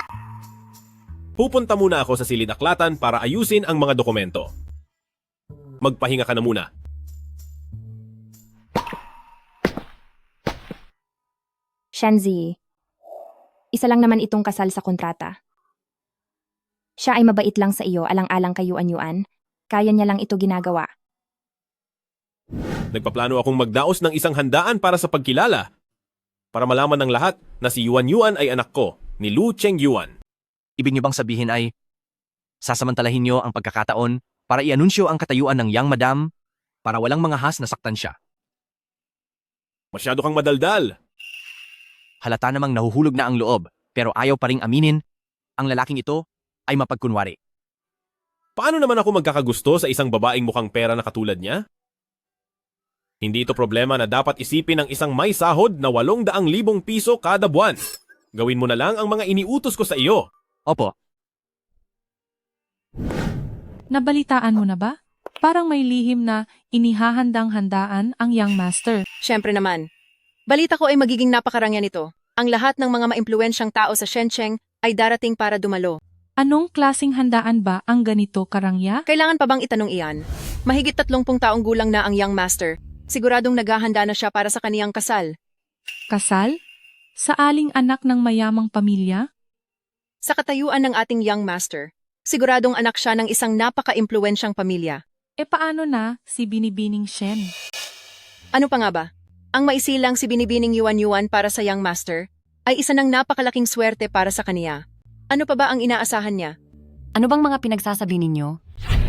Pupunta muna ako sa silid-aklatan para ayusin ang mga dokumento. Magpahinga ka na muna. Shanzi, isa lang naman itong kasal sa kontrata. Siya ay mabait lang sa iyo, alang-alang kay Yuan. Kaya niya lang ito ginagawa. Nagpaplano akong magdaos ng isang handaan para sa pagkilala. Para malaman ng lahat na si Yuan ay anak ko, ni Lu Chengyuan. Ibig niyo bang sabihin ay sasamantalahin niyo ang pagkakataon para i-anunsyo ang katayuan ng Young Madam para walang mga has na saktan siya? Masyado kang madaldal. Halata namang nahuhulog na ang loob pero ayaw pa ring aminin ang lalaking ito ay mapagkunwari. Paano naman ako magkakagusto sa isang babaeng mukhang pera na katulad niya? Hindi ito problema na dapat isipin ng isang may sahod na 800,000 piso kada buwan. Gawin mo na lang ang mga iniutos ko sa iyo. Opo. Nabalitaan mo na ba? Parang may lihim na inihahandang-handaan ang Young Master. Siyempre naman. Balita ko ay magiging napakarangya nito. Ang lahat ng mga maimpluwensyang tao sa Shenzhen ay darating para dumalo. Anong klasing handaan ba ang ganito karangya? Kailangan pa bang itanong iyan? Mahigit 30 taong gulang na ang Young Master. Siguradong naghahanda na siya para sa kaniyang kasal. Kasal? Sa aling anak ng mayamang pamilya? Sa katayuan ng ating Young Master, siguradong anak siya ng isang napaka-impluwensyang pamilya. E paano na si Binibining Shen? Ano pa nga ba? Ang maisilang si Binibining Yuan para sa Young Master ay isa ng napakalaking swerte para sa kaniya. Ano pa ba ang inaasahan niya? Ano bang mga pinagsasabi ninyo?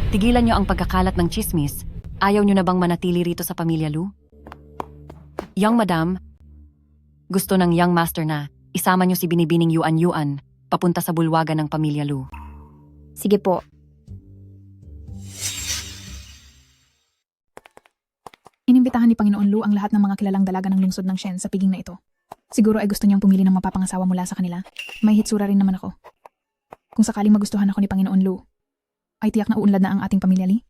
Tigilan niyo ang pagkakalat ng chismis. Ayaw niyo na bang manatili rito sa pamilya Lu? Young Madam, gusto ng Young Master na isama niyo si Binibining Yuan papunta sa bulwagan ng pamilya Lu. Sige po. Inimbitahan ni Panginoon Lu ang lahat ng mga kilalang dalaga ng lungsod ng Shen sa piging na ito. Siguro ay gusto niyang pumili ng mapapangasawa mula sa kanila. May hitsura rin naman ako. Kung sakaling magustuhan ako ni Panginoon Lu, ay tiyak na uunlad na ang ating pamilya, Li.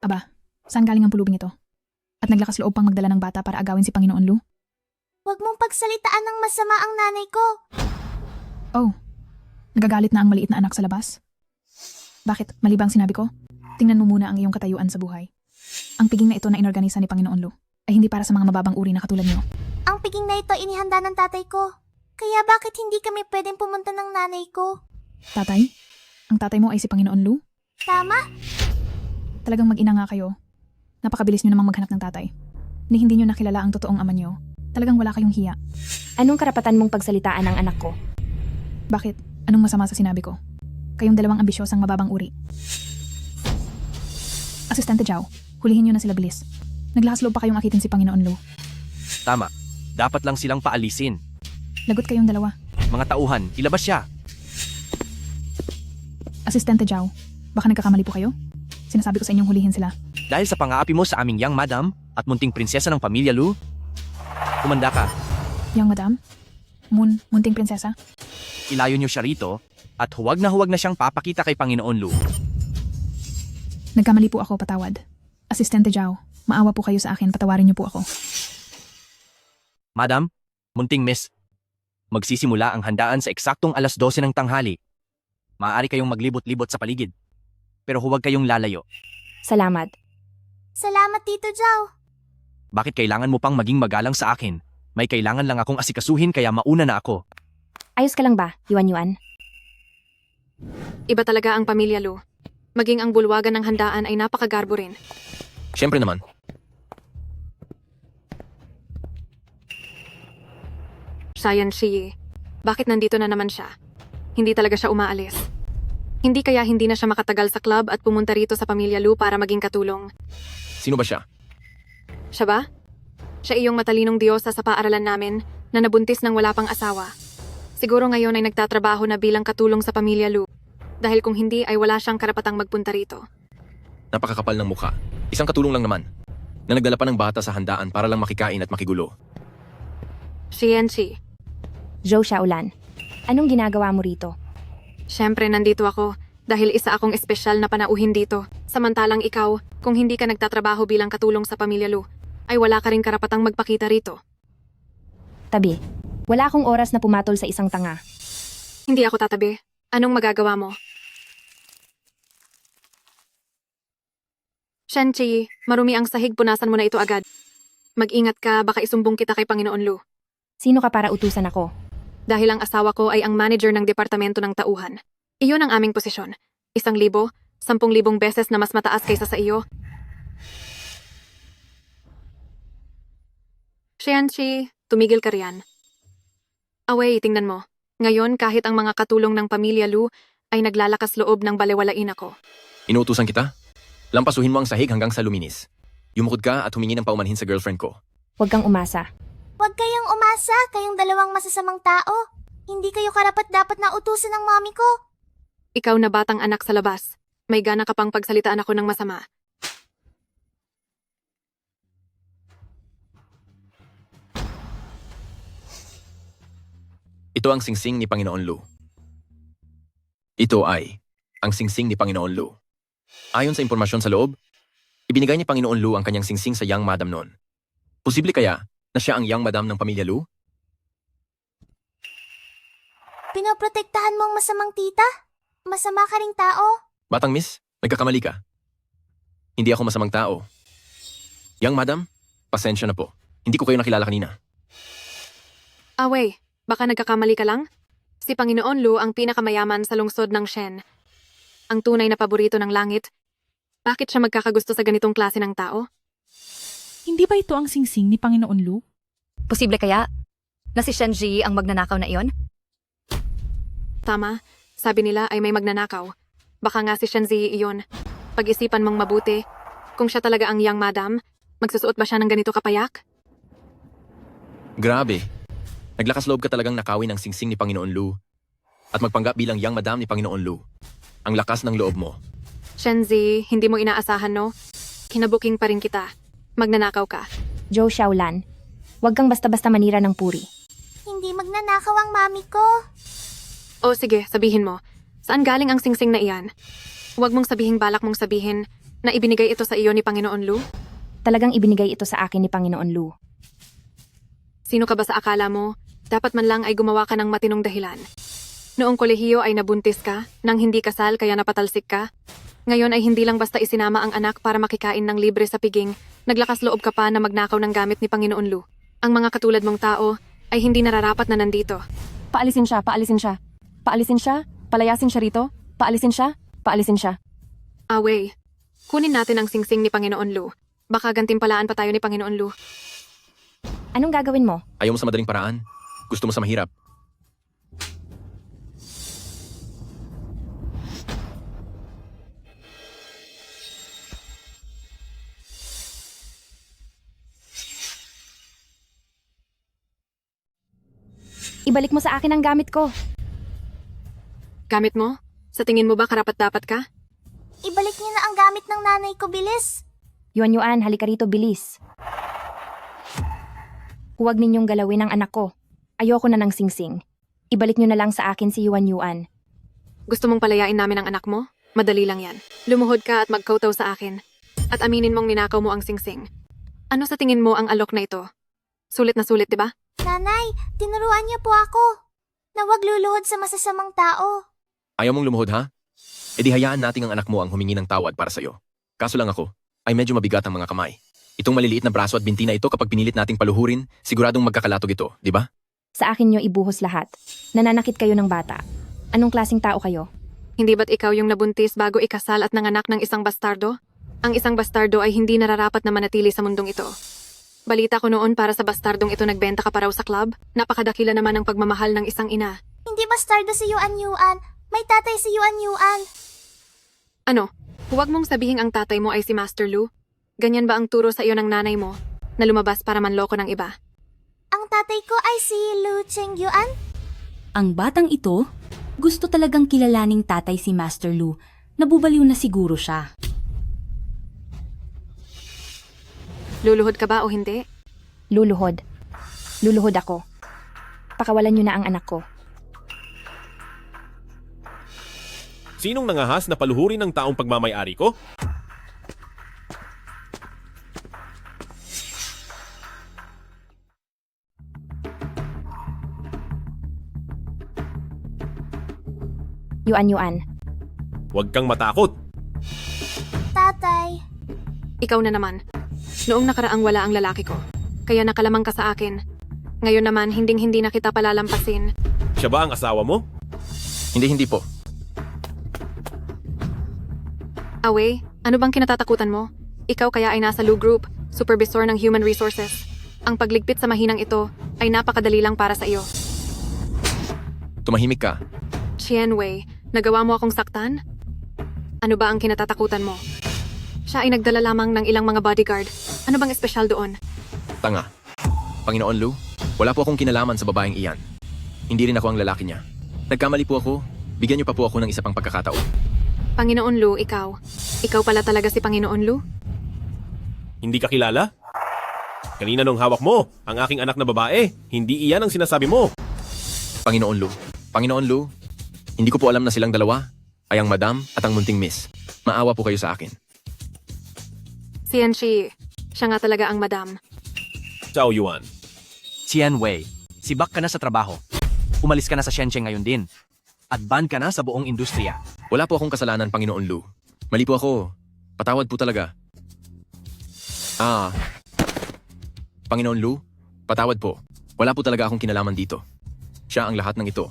Aba, saan galing ang pulubing ito? At naglakas loob pang magdala ng bata para agawin si Panginoon Lu? Huwag mong pagsalitaan ng masama ang nanay ko. Oh, nagagalit na ang maliit na anak sa labas? Bakit? Mali ba ang sinabi ko? Tingnan mo muna ang iyong katayuan sa buhay. Ang piging na ito na inorganisa ni Panginoon Lu ay hindi para sa mga mababang uri na katulad niyo. Ang piging na ito inihanda ng tatay ko. Kaya bakit hindi kami pwedeng pumunta ng nanay ko? Tatay? Ang tatay mo ay si Panginoon Lu? Tama? Talagang mag-ina nga kayo. Napakabilis niyo namang maghanap ng tatay. Ni hindi niyo nakilala ang totoong ama niyo. Talagang wala kayong hiya. Anong karapatan mong pagsalitaan ng anak ko? Bakit? Anong masama sa sinabi ko? Kayong dalawang ambisyosang mababang uri. Asistente Zhao, hulihin niyo na sila bilis. Naglakas loob pa kayong akitin si Panginoon Lu. Tama. Dapat lang silang paalisin. Lagot kayong dalawa. Mga tauhan, ilabas siya. Asistente Zhao, baka nagkakamali po kayo? Sinasabi ko sa inyong hulihin sila. Dahil sa pang-aapi mo sa aming young madam at munting prinsesa ng pamilya Lu, kumanda ka. Young Madam? Munting prinsesa? Ilayo niyo siya rito at huwag na siyang papakita kay Panginoon Lu. Nagkamali po ako, patawad. Asistente Zhao, maawa po kayo sa akin, patawarin niyo po ako. Madam, munting miss, magsisimula ang handaan sa eksaktong 12:00 ng tanghali. Maaari kayong maglibot-libot sa paligid, pero huwag kayong lalayo. Salamat. Salamat, Tito Zhao. Bakit kailangan mo pang maging magalang sa akin? May kailangan lang akong asikasuhin kaya mauna na ako. Ayos ka lang ba, Yuan? Iba talaga ang pamilya Lu. Maging ang bulwagan ng handaan ay napakagarbo rin. Siyempre naman. Sayan Shi, bakit nandito na naman siya? Hindi talaga siya umaalis. Hindi kaya hindi na siya makatagal sa club at pumunta rito sa pamilya Lu para maging katulong. Sino ba siya? Siya ba? Siya iyong matalinong diyosa sa paaralan namin na nabuntis ng wala pang asawa. Siguro ngayon ay nagtatrabaho na bilang katulong sa pamilya Lu. Dahil kung hindi ay wala siyang karapatang magpunta rito. Napakakapal ng mukha. Isang katulong lang naman. Na nagdala pa ng bata sa handaan para lang makikain at makigulo. Shi. Zhou Xiaolan, anong ginagawa mo rito? Siyempre nandito ako dahil isa akong espesyal na panauhin dito. Samantalang ikaw, kung hindi ka nagtatrabaho bilang katulong sa pamilya Lu, ay wala ka rin karapatang magpakita rito. Tabi, wala akong oras na pumatol sa isang tanga. Hindi ako tatabi. Anong magagawa mo? Shenchi, marumi ang sahig, punasan mo na ito agad. Mag-ingat ka, baka isumbong kita kay Panginoon Lu. Sino ka para utusan ako? Dahil ang asawa ko ay ang manager ng departamento ng tauhan. Iyon ang aming posisyon. 1,000, 10,000 beses na mas mataas kaysa sa iyo. Shenchi, tumigil ka riyan. Away, tingnan mo. Ngayon, kahit ang mga katulong ng pamilya Lu ay naglalakas loob ng balewalain ako. Inuutusan kita? Lampasuhin mo ang sahig hanggang sa luminis. Yumukod ka at humingi ng paumanhin sa girlfriend ko. Huwag kang umasa. Huwag kayong umasa, kayong dalawang masasamang tao. Hindi kayo karapat-dapat na utusan ng mami ko. Ikaw na batang anak sa labas. May gana ka pang pagsalitaan ako ng masama. Ito ang singsing ni Panginoon Lu. Ito ay ang singsing ni Panginoon Lu. Ayon sa impormasyon sa loob, ibinigay ni Panginoon Lu ang kanyang singsing sa young madam noon. Posible kaya na siya ang young madam ng pamilya Lu? Pinoprotektahan mo ang masamang tita? Masama ka ring tao? Batang miss, nagkakamali ka. Hindi ako masamang tao. Young madam, pasensya na po. Hindi ko kayo nakilala kanina. Away, baka nagkakamali ka lang? Si Panginoon Lu ang pinakamayaman sa lungsod ng Shen. Ang tunay na paborito ng langit. Bakit siya magkakagusto sa ganitong klase ng tao? Hindi ba ito ang singsing ni Panginoon Lu? Posible kaya na si Shenji ang magnanakaw na iyon? Tama, sabi nila ay may magnanakaw. Baka nga si Shenji iyon. Pag-isipan mong mabuti, kung siya talaga ang young madam, magsusuot ba siya ng ganito kapayak? Grabe. Naglakas loob ka talagang nakawin ang singsing ni Panginoon Lu at magpanggap bilang young madam ni Panginoon Lu. Ang lakas ng loob mo. Shenji, hindi mo inaasahan, no? Kinabuking pa rin kita. Magnanakaw ka. Joe Xiaolan, huwag kang basta-basta manira ng puri. Hindi magnanakaw ang mami ko. O sige, sabihin mo. Saan galing ang singsing na iyan? Huwag mong sabihing balak mong sabihin na ibinigay ito sa iyo ni Panginoon Lu. Talagang ibinigay ito sa akin ni Panginoon Lu. Sino ka ba sa akala mo? Dapat man lang ay gumawa ka ng matinong dahilan. Noong kolehiyo ay nabuntis ka, nang hindi kasal kaya napatalsik ka. Ngayon ay hindi lang basta isinama ang anak para makikain ng libre sa piging, naglakas loob ka pa na magnakaw ng gamit ni Panginoon Lu. Ang mga katulad mong tao ay hindi nararapat na nandito. Paalisin siya, paalisin siya. Paalisin siya, palayasin siya rito. Paalisin siya, paalisin siya. Away. Kunin natin ang singsing ni Panginoon Lu. Baka gantimpalaan pa tayo ni Panginoon Lu. Anong gagawin mo? Ayaw mo sa madaling paraan? Gusto mo sa mahirap? Ibalik mo sa akin ang gamit ko. Gamit mo? Sa tingin mo ba karapat-dapat ka? Ibalik niyo na ang gamit ng nanay ko, bilis. Yuan, halika rito, bilis. Huwag ninyong galawin ang anak ko. Ayoko na ng singsing. Ibalik niyo na lang sa akin si Yuan. Gusto mong palayain namin ang anak mo? Madali lang yan. Lumuhod ka at magkautaw sa akin. At aminin mong ninakaw mo ang singsing. Ano sa tingin mo ang alok na ito? Sulit na sulit, di ba? Nanay, tinuruan niyo po ako na huwag luluhod sa masasamang tao. Ayaw mong lumuhod ha? E di hayaan nating ang anak mo ang humingi ng tawad para sa'yo. Kaso lang ako, ay medyo mabigat ang mga kamay. Itong maliliit na braso at binti na ito kapag pinilit nating paluhurin, siguradong magkakalatog ito, di ba? Sa akin nyo ibuhos lahat. Nananakit kayo ng bata. Anong klaseng tao kayo? Hindi ba't ikaw yung nabuntis bago ikasal at nanganak ng isang bastardo? Ang isang bastardo ay hindi nararapat na manatili sa mundong ito. Balita ko noon para sa bastardong ito nagbenta ka pa raw sa club. Napakadakila naman ang pagmamahal ng isang ina. Hindi bastardo si Yuan. May tatay si Yuan. Ano? Huwag mong sabihin ang tatay mo ay si Master Lu? Ganyan ba ang turo sa iyo ng nanay mo na lumabas para manloko ng iba? Ang tatay ko ay si Lu Chengyuan. Ang batang ito, gusto talagang kilalaning tatay si Master Lu. Nabubaliw na siguro siya. Luluhod ka ba o hindi? Luluhod. Luluhod ako. Pakawalan nyo na ang anak ko. Sinong nangahas na paluhurin ng taong pagmamayari ko? Yuan. Huwag kang matakot. Tatay. Ikaw na naman. Noong nakaraang wala ang lalaki ko. Kaya nakalamang ka sa akin. Ngayon naman, hinding-hindi na kita palalampasin. Siya ba ang asawa mo? Hindi po. Away, ano bang kinatatakutan mo? Ikaw kaya ay nasa Lu Group, supervisor ng Human Resources. Ang pagligpit sa mahinang ito ay napakadali lang para sa iyo. Tumahimik ka. Chien Wei, nagawa mo akong saktan? Ano ba ang kinatatakutan mo? Siya ay nagdala lamang ng ilang mga bodyguard. Ano bang espesyal doon? Tanga. Panginoon Lu, wala po akong kinalaman sa babaeng iyan. Hindi rin ako ang lalaki niya. Nagkamali po ako. Bigyan niyo pa po ako ng isa pang pagkakataon. Panginoon Lu, ikaw. Ikaw pala talaga si Panginoon Lu? Hindi ka kilala? Kanina nung hawak mo, ang aking anak na babae, hindi iyan ang sinasabi mo. Panginoon Lu, hindi ko po alam na silang dalawa ay ang madam at ang munting miss. Maawa po kayo sa akin. Si Enshi, siya nga talaga ang madam. Zhao Yuan. Chien Wei, sibak ka na sa trabaho. Umalis ka na sa Shenzhen ngayon din. At ban ka na sa buong industriya. Wala po akong kasalanan, Panginoon Lu. Mali po ako. Patawad po talaga. Panginoon Lu, patawad po. Wala po talaga akong kinalaman dito. Siya ang lahat ng ito.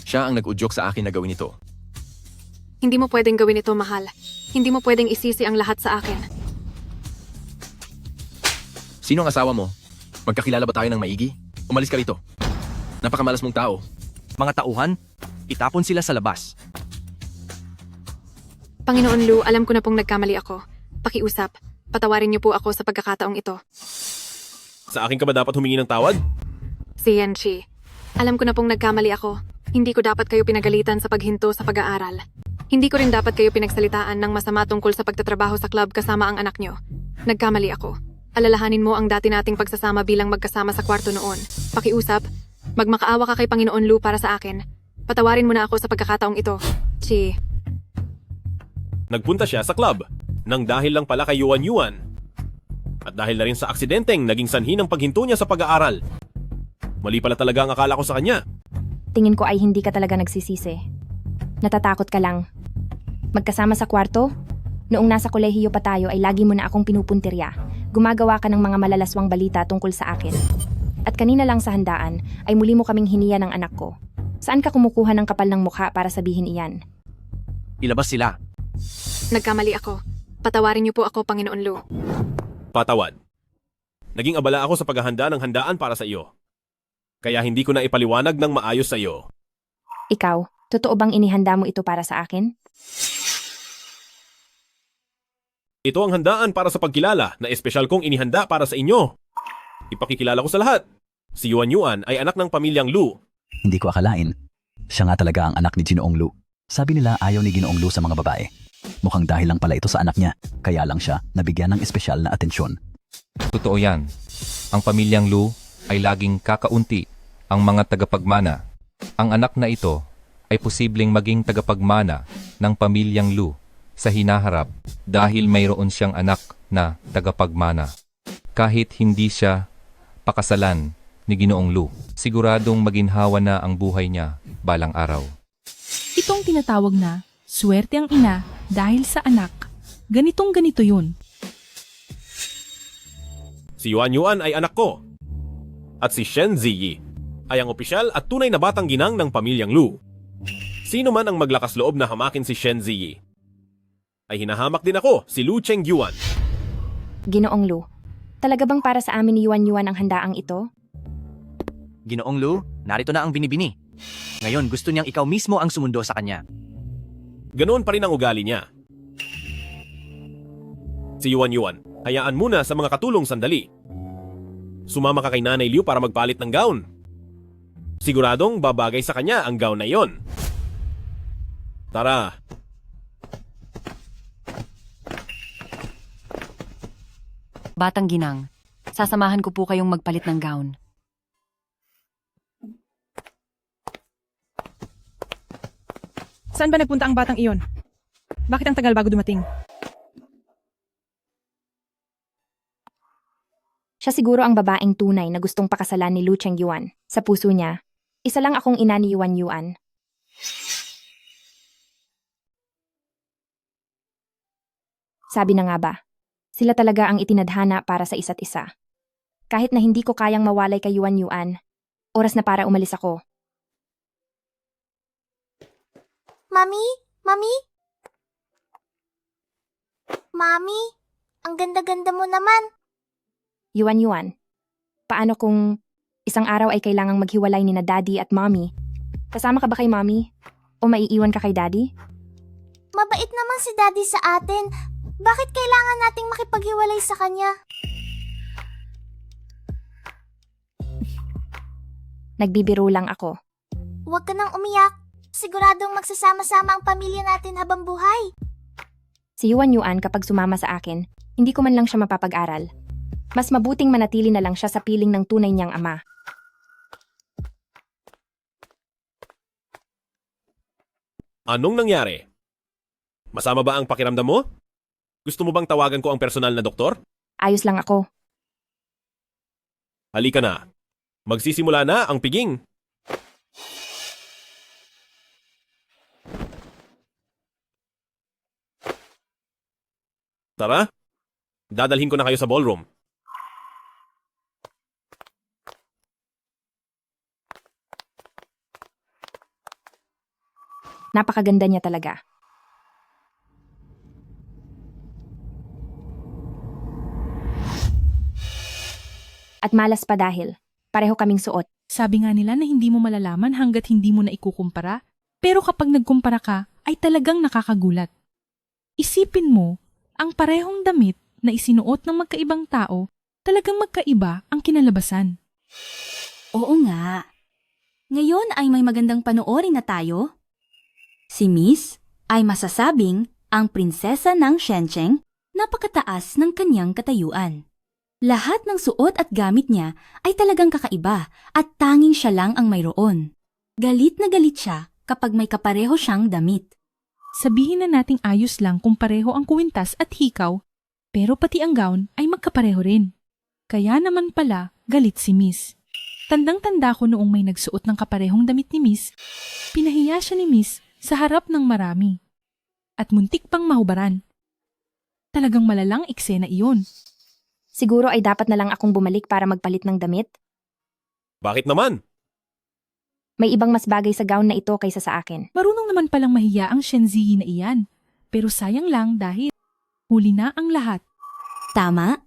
Siya ang nag-udyok sa akin na gawin ito. Hindi mo pwedeng gawin ito, mahal. Hindi mo pwedeng isisi ang lahat sa akin. Sino ang asawa mo? Magkakilala ba tayo ng maigi? Umalis ka rito. Napakamalas mong tao. Mga tauhan, itapon sila sa labas. Panginoon Lu, alam ko na pong nagkamali ako. Pakiusap, patawarin niyo po ako sa pagkakataong ito. Sa akin ka ba dapat humingi ng tawad? Si Enshi, alam ko na pong nagkamali ako. Hindi ko dapat kayo pinagalitan sa paghinto sa pag-aaral. Hindi ko rin dapat kayo pinagsalitaan ng masama tungkol sa pagtatrabaho sa club kasama ang anak nyo. Nagkamali ako. Alalahanin mo ang dati nating pagsasama bilang magkasama sa kwarto noon. Pakiusap, magmakaawa ka kay Panginoon Lu para sa akin. Patawarin mo na ako sa pagkakataong ito. Chi. Nagpunta siya sa club nang dahil lang pala kay Yuan Yuan. At dahil na rin sa aksidenteng naging sanhi ng paghinto niya sa pag-aaral. Mali pala talaga ang akala ko sa kanya. Tingin ko ay hindi ka talaga nagsisisi. Natatakot ka lang. Magkasama sa kwarto? Noong nasa kolehiyo pa tayo ay lagi mo na akong pinupuntirya. Gumagawa ka ng mga malalaswang balita tungkol sa akin. At kanina lang sa handaan ay muli mo kaming hiniya ng anak ko. Saan ka kumukuha ng kapal ng mukha para sabihin iyan? Ilabas sila. Nagkamali ako. Patawarin niyo po ako, Panginoon Lu. Patawad. Naging abala ako sa paghahanda ng handaan para sa iyo. Kaya hindi ko na ipaliwanag ng maayos sa iyo. Ikaw, totoo bang inihanda mo ito para sa akin? Ito ang handaan para sa pagkilala na espesyal kong inihanda para sa inyo. Ipakikilala ko sa lahat. Si Yuan Yuan ay anak ng pamilyang Lu. Hindi ko akalain. Siya nga talaga ang anak ni Ginoong Lu. Sabi nila ayaw ni Ginoong Lu sa mga babae. Mukhang dahil lang pala ito sa anak niya, kaya lang siya nabigyan ng espesyal na atensyon. Totoo yan. Ang pamilyang Lu ay laging kakaunti ang mga tagapagmana. Ang anak na ito ay posibleng maging tagapagmana ng pamilyang Lu sa hinaharap dahil mayroon siyang anak na tagapagmana. Kahit hindi siya pakasalan ni Ginoong Lu, siguradong maginhawa na ang buhay niya balang araw. Itong tinatawag na swerte ang ina dahil sa anak. Ganitong-ganito yun. Si Yuan Yuan ay anak ko. At si Shen Ziyi ay ang opisyal at tunay na batang ginang ng pamilyang Lu. Sino man ang maglakas loob na hamakin si Shen Ziyi, ay hinahamak din ako, si Lu Cheng Yuan. Ginoong Lu, talaga bang para sa amin ni Yuan Yuan ang handaang ito? Ginoong Lu, narito na ang binibini. Ngayon gusto niyang ikaw mismo ang sumundo sa kanya. Ganoon pa rin ang ugali niya. Si Yuan Yuan, hayaan muna sa mga katulong sandali. Sumama ka kay Nanay Liu para magpalit ng gown. Siguradong babagay sa kanya ang gown na iyon. Tara. Batang ginang, sasamahan ko po kayong magpalit ng gown. Saan ba nagpunta ang batang iyon? Bakit ang tagal bago dumating? Siya siguro ang babaeng tunay na gustong pakasalan ni Lu Cheng Yuan. Sa puso niya, isa lang akong ina ni Yuan Yuan. Sabi na nga ba, sila talaga ang itinadhana para sa isa't isa. Kahit na hindi ko kayang mawalay kay Yuan Yuan, oras na para umalis ako. Mami? Mami? Mami? Ang ganda-ganda mo naman. Yuan Yuan, paano kung isang araw ay kailangang maghiwalay ni na daddy at mommy? Kasama ka ba kay mommy? O maiiwan ka kay daddy? Mabait naman si daddy sa atin. Bakit kailangan nating makipaghiwalay sa kanya? Nagbibiro lang ako. Huwag ka nang umiyak. Siguradong magsasama-sama ang pamilya natin habang buhay. Si Yuan Yuan kapag sumama sa akin, hindi ko man lang siya mapapag-aral. Mas mabuting manatili na lang siya sa piling ng tunay niyang ama. Anong nangyari? Masama ba ang pakiramdam mo? Gusto mo bang tawagan ko ang personal na doktor? Ayos lang ako. Halika na. Magsisimula na ang piging. Tara, dadalhin ko na kayo sa ballroom. Napakaganda niya talaga. At malas pa dahil pareho kaming suot. Sabi nga nila na hindi mo malalaman hanggat hindi mo na ikukumpara. Pero kapag nagkumpara ka, ay talagang nakakagulat. Isipin mo, ang parehong damit na isinuot ng magkaibang tao, talagang magkaiba ang kinalabasan. Oo nga. Ngayon ay may magandang panoorin na tayo. Si Miss ay masasabing ang prinsesa ng Shencheng napakataas ng kanyang katayuan. Lahat ng suot at gamit niya ay talagang kakaiba at tanging siya lang ang mayroon. Galit na galit siya kapag may kapareho siyang damit. Sabihin na nating ayos lang kung pareho ang kuwintas at hikaw, pero pati ang gown ay magkapareho rin. Kaya naman pala galit si Miss. Tandang-tanda ko noong may nagsuot ng kaparehong damit ni Miss, pinahiya siya ni Miss sa harap ng marami. At muntik pang mahubaran. Talagang malalang eksena iyon. Siguro ay dapat na lang akong bumalik para magpalit ng damit. Bakit naman? May ibang mas bagay sa gown na ito kaysa sa akin. Marunong naman palang mahiya ang Shenziyi na iyan. Pero sayang lang dahil huli na ang lahat. Tama?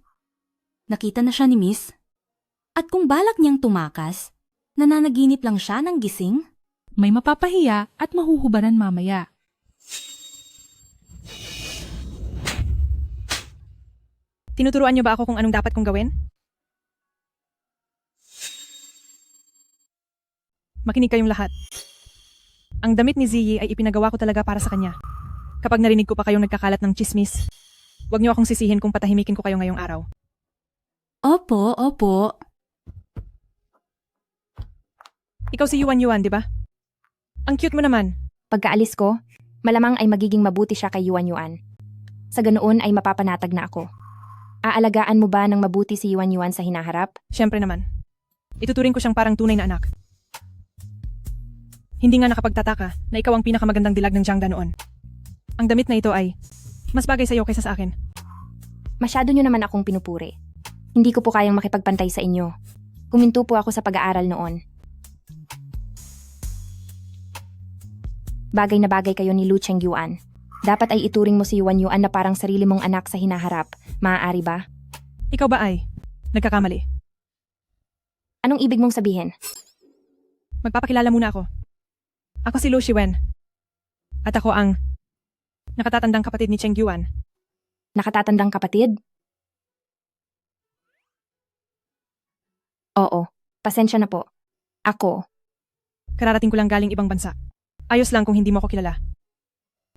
Nakita na siya ni Miss? At kung balak niyang tumakas, nananaginip lang siya ng gising? May mapapahiya at mahuhubaran mamaya. Tinuturuan niyo ba ako kung anong dapat kong gawin? Makinig kayong lahat. Ang damit ni Ziyi ay ipinagawa ko talaga para sa kanya. Kapag narinig ko pa kayong nagkakalat ng chismis, huwag niyo akong sisihin kung patahimikin ko kayo ngayong araw. Opo, opo. Ikaw si Yuan Yuan, di ba? Ang cute mo naman. Pagkaalis ko, malamang ay magiging mabuti siya kay Yuan Yuan. Sa ganoon ay mapapanatag na ako. Aalagaan mo ba ng mabuti si Yuan Yuan sa hinaharap? Siyempre naman. Ituturing ko siyang parang tunay na anak. Hindi nga nakapagtataka na ikaw ang pinakamagandang dilag ng Jiangda noon. Ang damit na ito ay mas bagay sa iyo kaysa sa akin. Masyado nyo naman akong pinupuri. Hindi ko po kayang makipagpantay sa inyo. Huminto po ako sa pag-aaral noon. Bagay na bagay kayo ni Lu Chengyuan. Dapat ay ituring mo si Yuan Yuan na parang sarili mong anak sa hinaharap. Maaari ba? Ikaw ba ay nagkakamali? Anong ibig mong sabihin? Magpapakilala muna ako. Ako si Lu Shiwen. At ako ang nakatatandang kapatid ni Cheng Yuan. Nakatatandang kapatid? Oo, pasensya na po. Ako. Kararating ko lang galing ibang bansa. Ayos lang kung hindi mo ako kilala.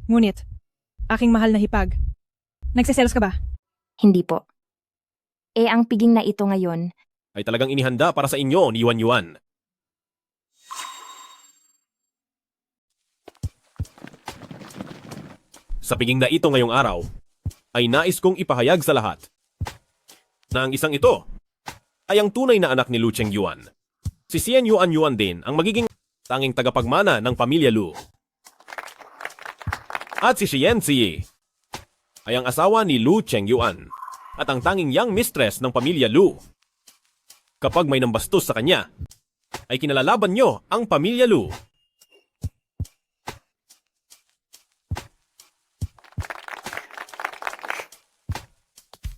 Ngunit, aking mahal na hipag, nagsiselos ka ba? Hindi po. Ang piging na ito ngayon. Ay talagang inihanda para sa inyo ni Yuan Yuan. Sa piging na ito ngayong araw, ay nais kong ipahayag sa lahat na ang isang ito ay ang tunay na anak ni Lu Chengyuan. Si Xian Yuan Yuan din ang magiging tanging tagapagmana ng pamilya Lu. At si Xian Ziyi ay ang asawa ni Lu Chengyuan at ang tanging young mistress ng pamilya Lu. Kapag may nambastos sa kanya, ay kinalalaban nyo ang pamilya Lu.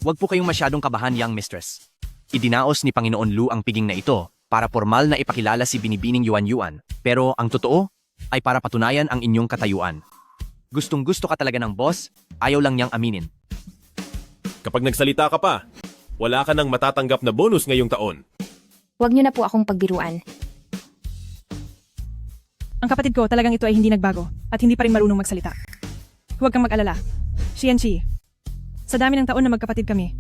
Huwag po kayong masyadong kabahan, young mistress. Idinaos ni Panginoon Lu ang piging na ito para formal na ipakilala si Binibining Yuan Yuan. Pero ang totoo ay para patunayan ang inyong katayuan. Gustong gusto ka talaga ng boss, ayaw lang niyang aminin. Kapag nagsalita ka pa, wala ka nang matatanggap na bonus ngayong taon. Huwag niyo na po akong pagbiruan. Ang kapatid ko talagang ito ay hindi nagbago at hindi pa rin marunong magsalita. Huwag kang mag-alala. Xianqi, sa dami ng taon na magkapatid kami,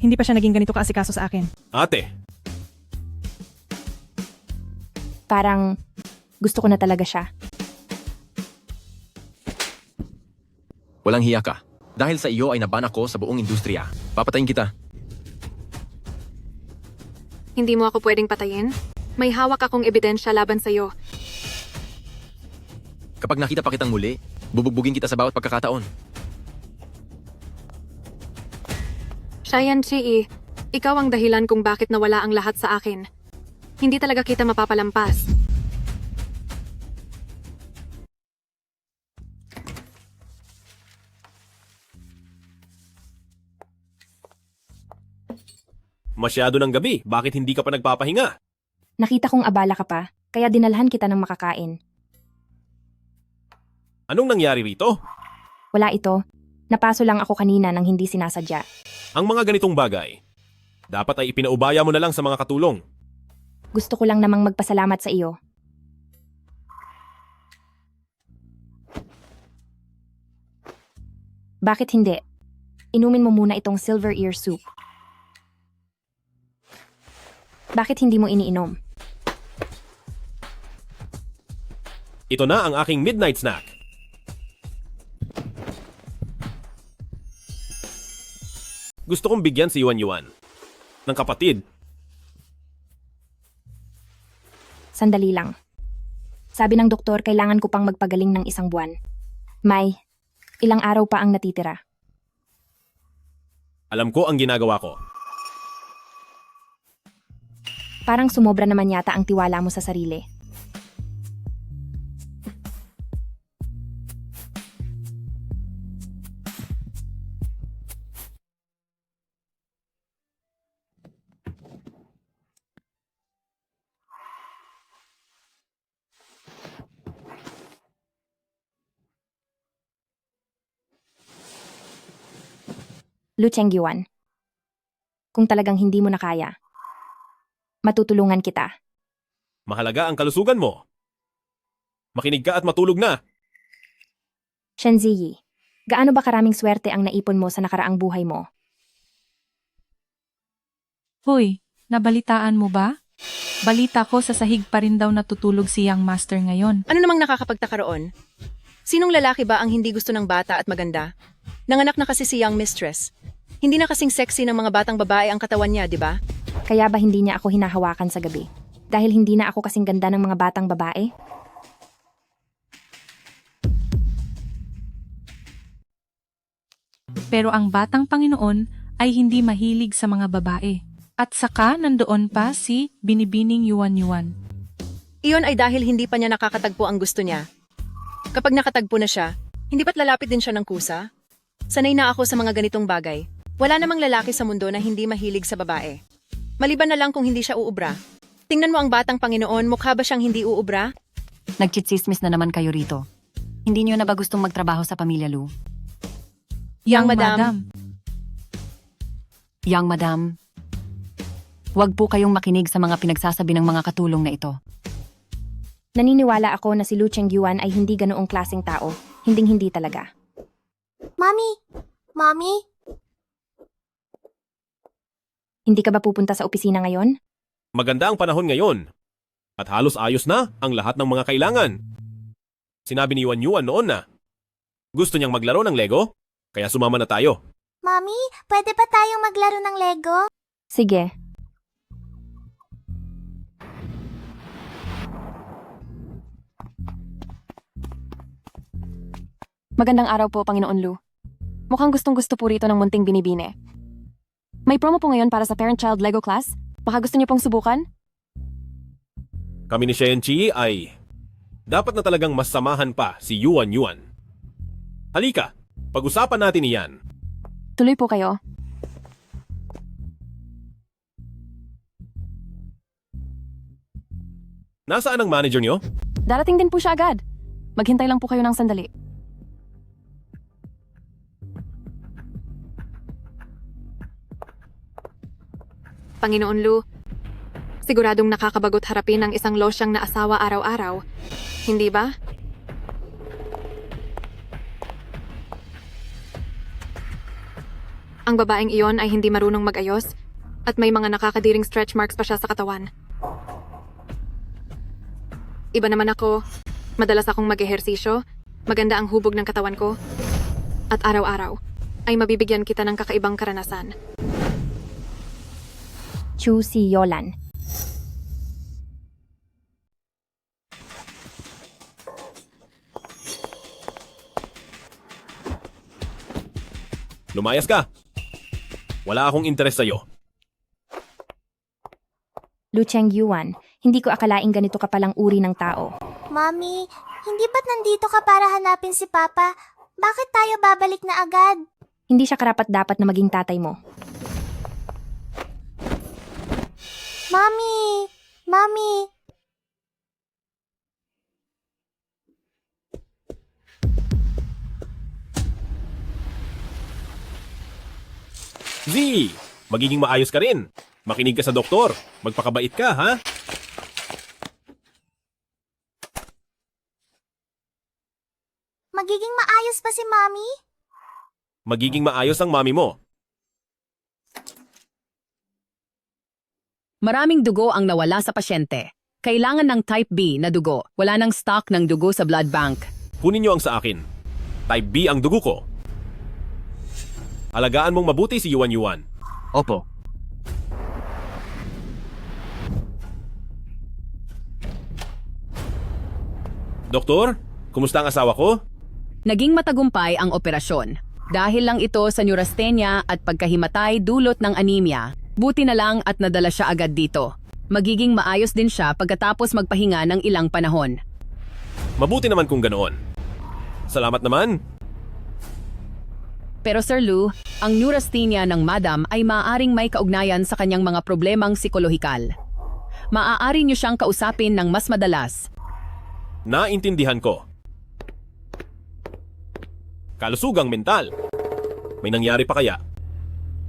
hindi pa siya naging ganito kaasikaso sa akin. Ate, Parang gusto ko na talaga siya. Walang hiya ka. Dahil sa iyo ay naban ako sa buong industriya. Papatayin kita. Hindi mo ako pwedeng patayin? May hawak akong ebidensya laban sa'yo. Kapag nakita pa kitang muli, bubugbugin kita sa bawat pagkakataon. Xian Chi, ikaw ang dahilan kung bakit nawala ang lahat sa akin. Hindi talaga kita mapapalampas. masyado ng gabi. Bakit hindi ka pa nagpapahinga? Nakita kong abala ka pa, kaya dinalhan kita ng makakain. Anong nangyari rito? Wala ito. Napaso lang ako kanina nang hindi sinasadya. Ang mga ganitong bagay, dapat ay ipinaubaya mo na lang sa mga katulong. Gusto ko lang namang magpasalamat sa iyo. Bakit hindi? Inumin mo muna itong silver ear soup. Bakit hindi mo iniinom? Ito na ang aking midnight snack. Gusto kong bigyan si Yuan Yuan ng kapatid. Sandali lang. Sabi ng doktor, kailangan ko pang magpagaling ng 1 buwan. May, ilang araw pa ang natitira. Alam ko ang ginagawa ko. Parang sumobra naman yata ang tiwala mo sa sarili. Lu Chengyuan, kung talagang hindi mo na kaya, matutulungan kita. Mahalaga ang kalusugan mo. Makinig ka at matulog na. Shen Ziyi, gaano ba karaming swerte ang naipon mo sa nakaraang buhay mo? Hoy, nabalitaan mo ba? Balita ko sa sahig pa rin daw natutulog si Young Master ngayon. Ano namang nakakapagtaka roon? Sinong lalaki ba ang hindi gusto ng bata at maganda? Nanganak na kasi si Young Mistress. Hindi na kasing sexy ng mga batang babae ang katawan niya, di ba? Kaya ba hindi niya ako hinahawakan sa gabi? Dahil hindi na ako kasing ganda ng mga batang babae? Pero ang batang Panginoon ay hindi mahilig sa mga babae. At saka nandoon pa si Binibining Yuan Yuan. Iyon ay dahil hindi pa niya nakakatagpo ang gusto niya. Kapag nakatagpo na siya, hindi ba't lalapit din siya ng kusa? Sanay na ako sa mga ganitong bagay. Wala namang lalaki sa mundo na hindi mahilig sa babae. Maliban na lang kung hindi siya uubra. Tingnan mo ang batang Panginoon, mukha ba siyang hindi uubra? Nagchitsismis na naman kayo rito. Hindi niyo na ba gustong magtrabaho sa pamilya Lu? Yang madam. Yang madam, huwag po kayong makinig sa mga pinagsasabi ng mga katulong na ito. Naniniwala ako na si Lu Chengyuan ay hindi ganoong klaseng tao. Hinding-hindi talaga. Mommy! Mommy! Hindi ka ba pupunta sa opisina ngayon? Maganda ang panahon ngayon. At halos ayos na ang lahat ng mga kailangan. Sinabi ni Yuan Yuan noon na gusto niyang maglaro ng Lego, kaya sumama na tayo. Mommy, pwede ba tayong maglaro ng Lego? Sige. Magandang araw po, Panginoon Lu. Mukhang gustong-gusto po rito ng munting binibine. May promo po ngayon para sa parent-child Lego class. Baka gusto niyo pong subukan? Kami ni Shen Chi ay dapat na talagang mas samahan pa si Yuan Yuan. Halika, pag-usapan natin iyan. Tuloy po kayo. Nasaan ang manager niyo? Darating din po siya agad. Maghintay lang po kayo ng sandali. Panginoon Lu, siguradong nakakabagot harapin ang isang losyang na asawa araw-araw. Hindi ba? Ang babaeng iyon ay hindi marunong mag-ayos at may mga nakakadiring stretch marks pa siya sa katawan. Iba naman ako. Madalas akong mag-ehersisyo, maganda ang hubog ng katawan ko, at araw-araw ay mabibigyan kita ng kakaibang karanasan. Chu Si Yolan. Lumayas ka. Wala akong interes sa'yo. Lu Chengyuan, hindi ko akalaing ganito ka palang uri ng tao. Mommy, hindi ba't nandito ka para hanapin si Papa? Bakit tayo babalik na agad? Hindi siya karapat-dapat na maging tatay mo. Mommy! Mommy! Z! Magiging maayos ka rin. Makinig ka sa doktor. Magpakabait ka, ha? Magiging maayos pa si Mommy? magiging maayos ang mami mo. Maraming dugo ang nawala sa pasyente. Kailangan ng type B na dugo. Wala nang stock ng dugo sa blood bank. Kunin niyo ang sa akin. Type B ang dugo ko. Alagaan mong mabuti si Yuan Yuan. Opo. Doktor, kumusta ang asawa ko? Naging matagumpay ang operasyon. Dahil lang ito sa neurasthenia at pagkahimatay dulot ng anemia, buti na lang at nadala siya agad dito. Magiging maayos din siya pagkatapos magpahinga ng ilang panahon. Mabuti naman kung ganoon. Salamat naman. Pero Sir Lou, ang neurasthenia ng Madam ay maaaring may kaugnayan sa kanyang mga problemang psikolohikal. Maaari niyo siyang kausapin ng mas madalas. Naintindihan ko. Kalusugang mental. May nangyari pa kaya?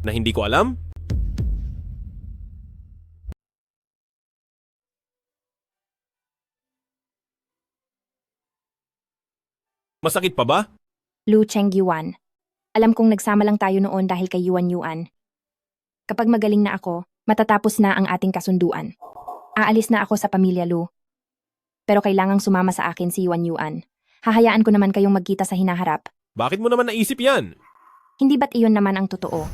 Na hindi ko alam? Masakit pa ba? Lu Cheng Yuan. Alam kong nagsama lang tayo noon dahil kay Yuan Yuan. Kapag magaling na ako, matatapos na ang ating kasunduan. Aalis na ako sa pamilya Lu. Pero kailangang sumama sa akin si Yuan Yuan. Hahayaan ko naman kayong magkita sa hinaharap. Bakit mo naman naisip yan? Hindi ba't iyon naman ang totoo?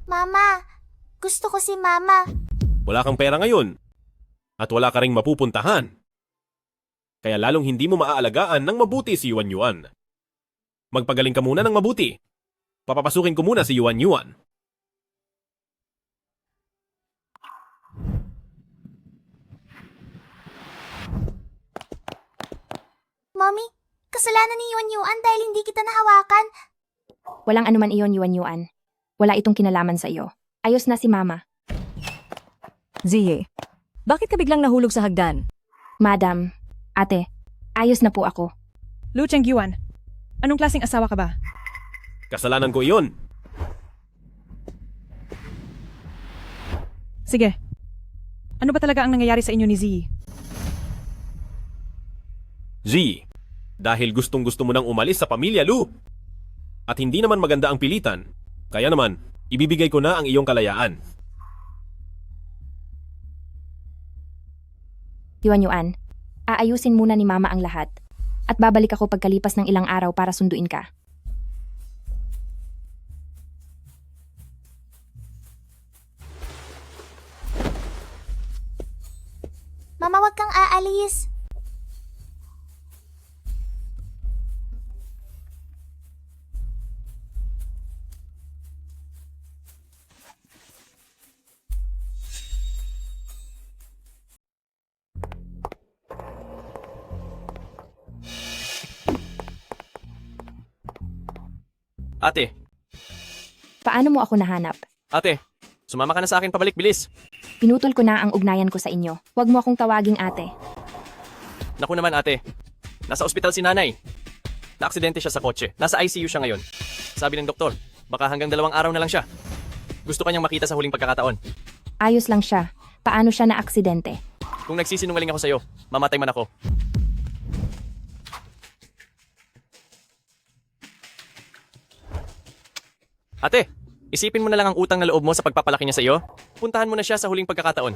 Mama, gusto ko si Mama. Wala kang pera ngayon. At wala ka ring mapupuntahan. Kaya lalong hindi mo maaalagaan ng mabuti si Yuan Yuan. Magpagaling ka muna ng mabuti. Papapasukin ko muna si Yuan Yuan. Mommy, kasalanan ni Yuan Yuan dahil hindi kita nahawakan. Walang anuman iyon, Yuan Yuan. Wala itong kinalaman sa iyo. Ayos na si Mama. Ziye, bakit ka biglang nahulog sa hagdan? Madam, ate, ayos na po ako. Lu Cheng Yuan, anong klaseng asawa ka ba? Kasalanan ko iyon. Sige. Ano ba talaga ang nangyayari sa inyo ni Ziyi? Z, dahil gustong-gusto mo nang umalis sa pamilya Lu. At hindi naman maganda ang pilitan, kaya naman, ibibigay ko na ang iyong kalayaan. Yuan Yuan, aayusin muna ni Mama ang lahat. At babalik ako pagkalipas ng ilang araw para sunduin ka. Mama, wag kang aalis. Ate, Paano mo ako nahanap? ate, sumama ka na sa akin pabalik, bilis. Pinutol ko na ang ugnayan ko sa inyo. Huwag mo akong tawaging ate. Naku naman ate, nasa ospital si nanay. Naaksidente siya sa kotse. Nasa ICU siya ngayon. Sabi ng doktor, baka hanggang 2 araw na lang siya. Gusto kanyang makita sa huling pagkakataon. Ayos lang siya. Paano siya na aksidente? Kung nagsisinungaling ako sa'yo, mamatay man ako. Ate, isipin mo na lang ang utang na loob mo sa pagpapalaki niya sa iyo. Puntahan mo na siya sa huling pagkakataon.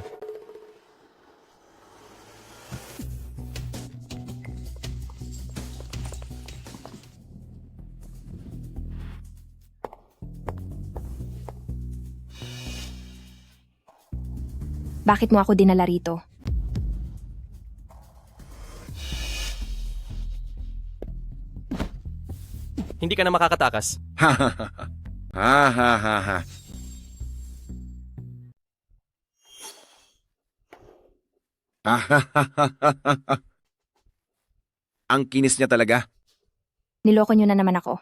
Bakit mo ako dinala rito? Hindi ka na makakatakas. Ha ha ha ha. Ha ha ha ha. Ah, ha, ha, ha, ha, ha. Ang kinis niya talaga. Niloko niyo na naman ako.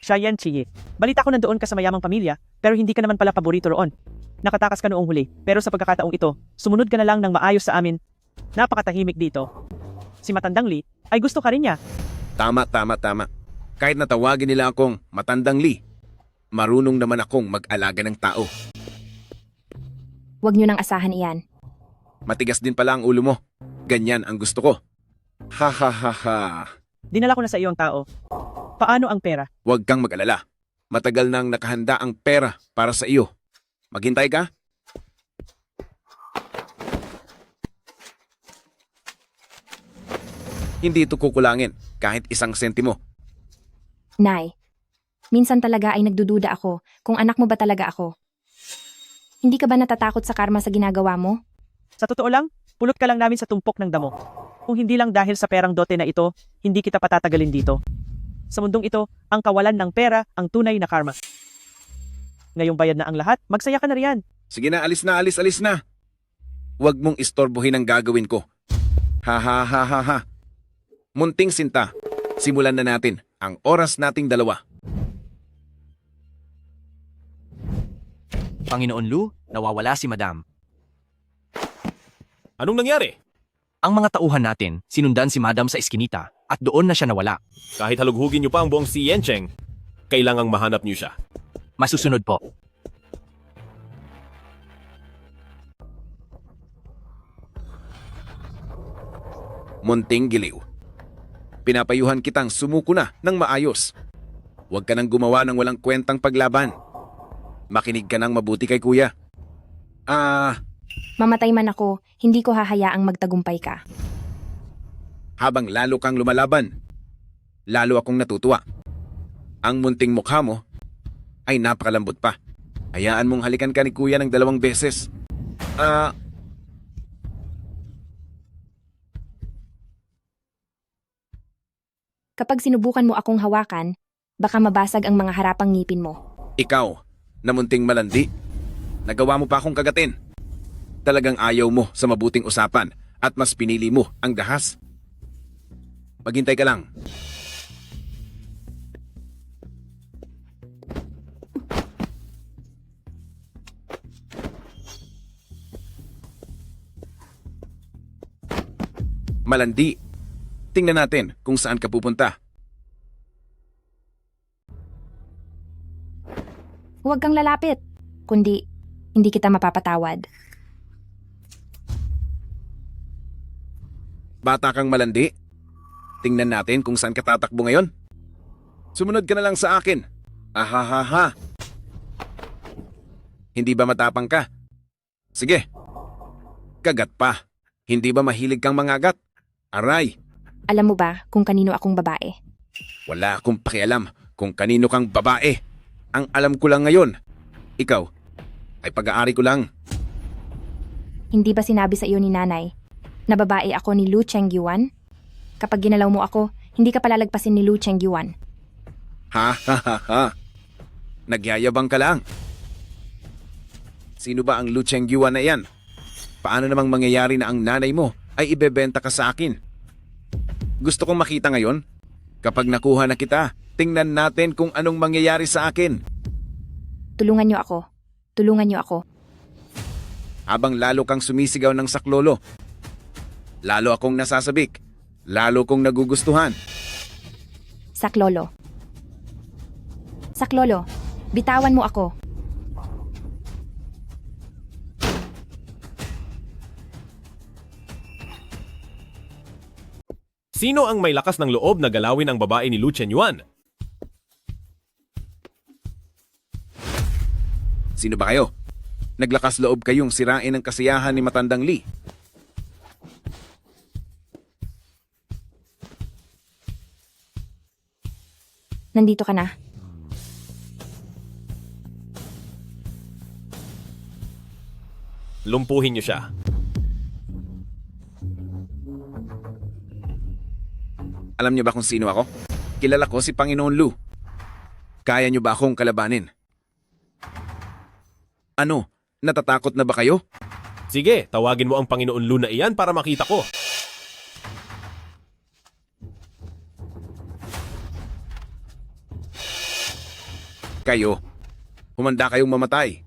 Siya yan, Chiye. Balita ko nandoon ka sa mayamang pamilya, pero hindi ka naman pala paborito roon. Nakatakas ka noong huli, pero sa pagkakataong ito, sumunod ka na lang ng maayos sa amin. Napakatahimik dito. Si Matandang Lee, ay gusto ka rin niya. Tama, tama, tama. Kahit natawagin nila akong Matandang Lee, marunong naman akong mag-alaga ng tao. Huwag niyo nang asahan iyan. Matigas din pala ang ulo mo. Ganyan ang gusto ko. Ha ha ha ha. Dinala ko na sa iyo ang tao. Paano ang pera? Huwag kang mag-alala. Matagal nang nakahanda ang pera para sa iyo. Maghintay ka? Hindi ito kukulangin kahit 1 sentimo. Nay, minsan talaga ay nagdududa ako kung anak mo ba talaga ako. Hindi ka ba natatakot sa karma sa ginagawa mo? Sa totoo lang, pulot ka lang namin sa tumpok ng damo. Kung hindi lang dahil sa perang dote na ito, hindi kita patatagalin dito. Sa mundong ito, ang kawalan ng pera ang tunay na karma. Ngayong bayad na ang lahat, magsaya ka na riyan. Sige na, alis na. Huwag mong istorbohin ang gagawin ko. Ha ha ha ha ha. Munting sinta, simulan na natin ang oras nating dalawa. Panginoon Lu, nawawala si Madam. Anong nangyari? Ang mga tauhan natin, sinundan si Madam sa iskinita at doon na siya nawala. Kahit halughugin niyo pa ang buong si Yencheng, kailangang mahanap niyo siya. Masusunod po. Munting giliw. Pinapayuhan kitang sumuko na ng maayos. Huwag ka nang gumawa ng walang kwentang paglaban. Makinig ka nang mabuti kay kuya. Mamatay man ako, hindi ko hahayaang magtagumpay ka. Habang lalo kang lumalaban, lalo akong natutuwa. Ang munting mukha mo ay napakalambot pa. Hayaan mong halikan ka ni kuya ng 2 beses. Kapag sinubukan mo akong hawakan, baka mabasag ang mga harapang ngipin mo. Ikaw, na munting malandi, nagawa mo pa akong kagatin. Talagang ayaw mo sa mabuting usapan at mas pinili mo ang dahas. Maghintay ka lang. Malandi. Tingnan natin kung saan ka pupunta. Huwag kang lalapit, kundi hindi kita mapapatawad. Bata kang malandi. Tingnan natin kung saan ka tatakbo ngayon. Sumunod ka na lang sa akin. Ahahaha. Hindi ba matapang ka? Sige. Kagat pa. Hindi ba mahilig kang mangagat? Aray. Alam mo ba kung kanino akong babae? Wala akong pakialam kung kanino kang babae. Ang alam ko lang ngayon, ikaw ay pag-aari ko lang. Hindi ba sinabi sa iyo ni nanay na babae ako ni Lu Chengyuan? Kapag ginalaw mo ako, hindi ka palalagpasin ni Lu Chengyuan. Ha ha ha ha. Nagyayabang ka lang. Sino ba ang Lu Chengyuan na iyan? Paano namang mangyayari na ang nanay mo ay ibebenta ka sa akin? Gusto kong makita ngayon. Kapag nakuha na kita, tingnan natin kung anong mangyayari sa akin. Tulungan niyo ako. Tulungan niyo ako. Habang lalo kang sumisigaw ng saklolo, lalo akong nasasabik, lalo kong nagugustuhan. Saklolo. Saklolo, bitawan mo ako. Sino ang may lakas ng loob na galawin ang babae ni Lu Chenyuan? Sino ba kayo? Naglakas loob kayong sirain ang kasiyahan ni Matandang Lee. Nandito ka na. Lumpuhin niyo siya. Alam niyo ba kung sino ako? Kilala ko si Panginoon Lu. Kaya niyo ba akong kalabanin? Ano? Natatakot na ba kayo? Sige, tawagin mo ang Panginoon Lu na iyan para makita ko. Kayo. Humanda kayong mamatay.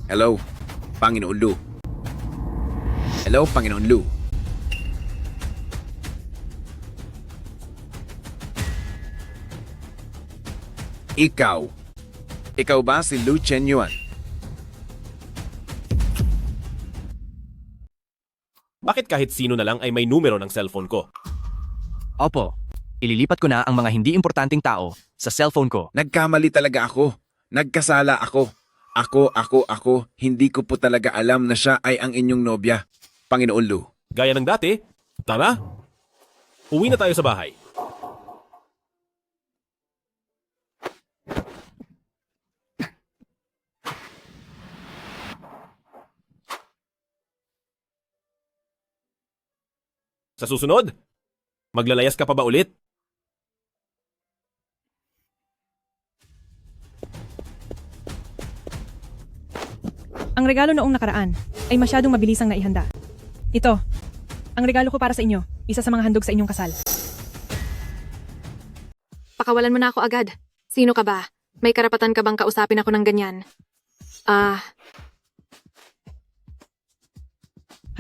Hello, Panginoon Lu. Hello, Panginoon Lu. Ikaw. Ikaw ba si Lu Chenyuan? Bakit kahit sino na lang ay may numero ng cellphone ko? Opo, ililipat ko na ang mga hindi importanteng tao sa cellphone ko. Nagkamali talaga ako. Nagkasala ako. Ako. Hindi ko po talaga alam na siya ay ang inyong nobya. Panginoon Lu. Gaya ng dati, tara, uwi na tayo sa bahay. Sa susunod, maglalayas ka pa ba ulit? Ang regalo noong nakaraan ay masyadong mabilisang naihanda. Ito, ang regalo ko para sa inyo, isa sa mga handog sa inyong kasal. Pakawalan mo na ako agad. Sino ka ba? May karapatan ka bang kausapin ako ng ganyan?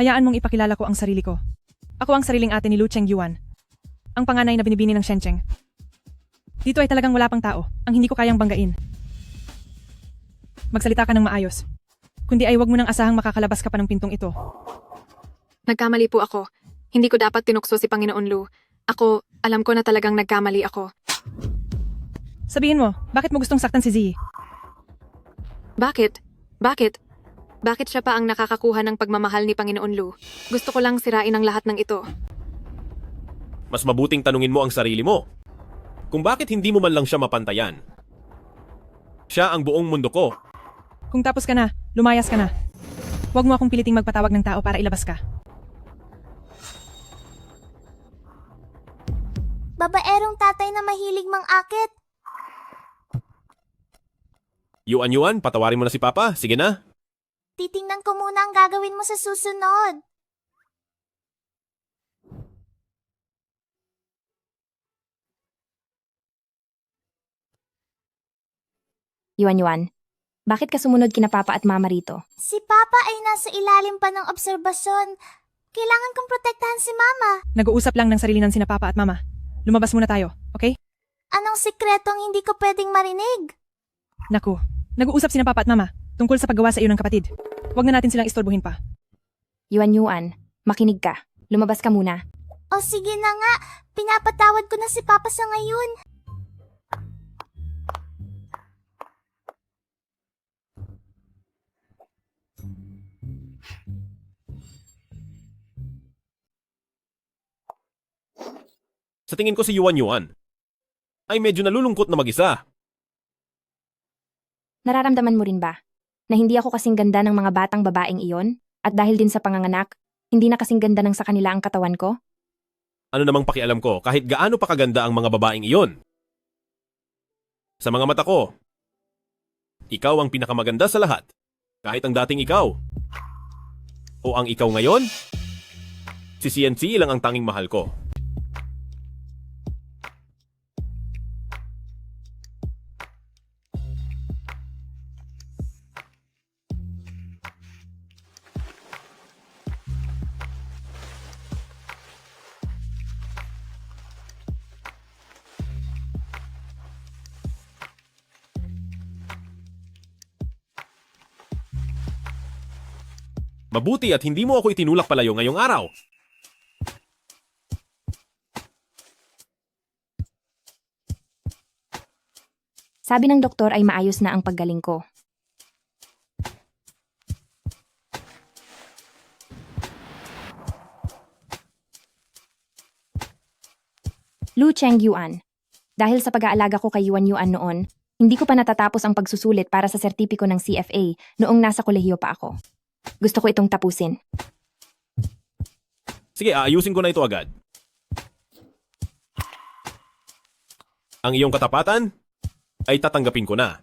Hayaan mong ipakilala ko ang sarili ko. Ako ang sariling ate ni Lu Cheng Yuan, ang panganay na binibini ng Shencheng. Dito ay talagang wala pang tao, ang hindi ko kayang banggain. Magsalita ka ng maayos. Kundi ay wag mo nang asahang makakalabas ka pa ng pintong ito. Nagkamali po ako. Hindi ko dapat tinukso si Panginoon Lu. Ako, alam ko na talagang nagkamali ako. Sabihin mo, bakit mo gustong saktan si Ziyi? Bakit? Bakit siya pa ang nakakakuha ng pagmamahal ni Panginoon Lu? Gusto ko lang sirain ang lahat ng ito. Mas mabuting tanungin mo ang sarili mo. Kung bakit hindi mo man lang siya mapantayan. Siya ang buong mundo ko. Kung tapos ka na, lumayas ka na. Huwag mo akong piliting magpatawag ng tao para ilabas ka. Babaerong tatay na mahilig mang-akit. Yuan, patawarin mo na si Papa. Sige na. Titingnan ko muna ang gagawin mo sa susunod. Yuan, bakit ka sumunod kina Papa at Mama rito? Si Papa ay nasa ilalim pa ng obserbasyon. Kailangan kong protektahan si Mama. Nag-uusap lang ng sarili ng sina Papa at Mama. Lumabas muna tayo, okay? Anong sikretong hindi ko pwedeng marinig? Naku, nag-uusap sina Papa at Mama tungkol sa paggawa sa iyo ng kapatid. Huwag na natin silang istorbohin pa. Yuan, makinig ka. Lumabas ka muna. O sige na nga, pinapatawad ko na si Papa sa ngayon. Sa tingin ko si Yuan ay medyo nalulungkot na mag-isa. Nararamdaman mo rin ba na hindi ako kasing ganda ng mga batang babaeng iyon? At dahil din sa panganganak, hindi na kasing ganda ng sa kanila ang katawan ko? Ano namang pakialam ko kahit gaano pa kaganda ang mga babaeng iyon? Sa mga mata ko, ikaw ang pinakamaganda sa lahat. Kahit ang dating ikaw. O ang ikaw ngayon? Si CNC lang ang tanging mahal ko. Mabuti at hindi mo ako itinulak palayo ngayong araw. Sabi ng doktor ay maayos na ang paggaling ko. Lu Cheng Yuan. Dahil sa pag-aalaga ko kay Yuan noon, hindi ko pa natatapos ang pagsusulit para sa sertipiko ng CFA noong nasa kolehiyo pa ako. Gusto ko itong tapusin. Sige, aayusin ko na ito agad. Ang iyong katapatan ay tatanggapin ko na.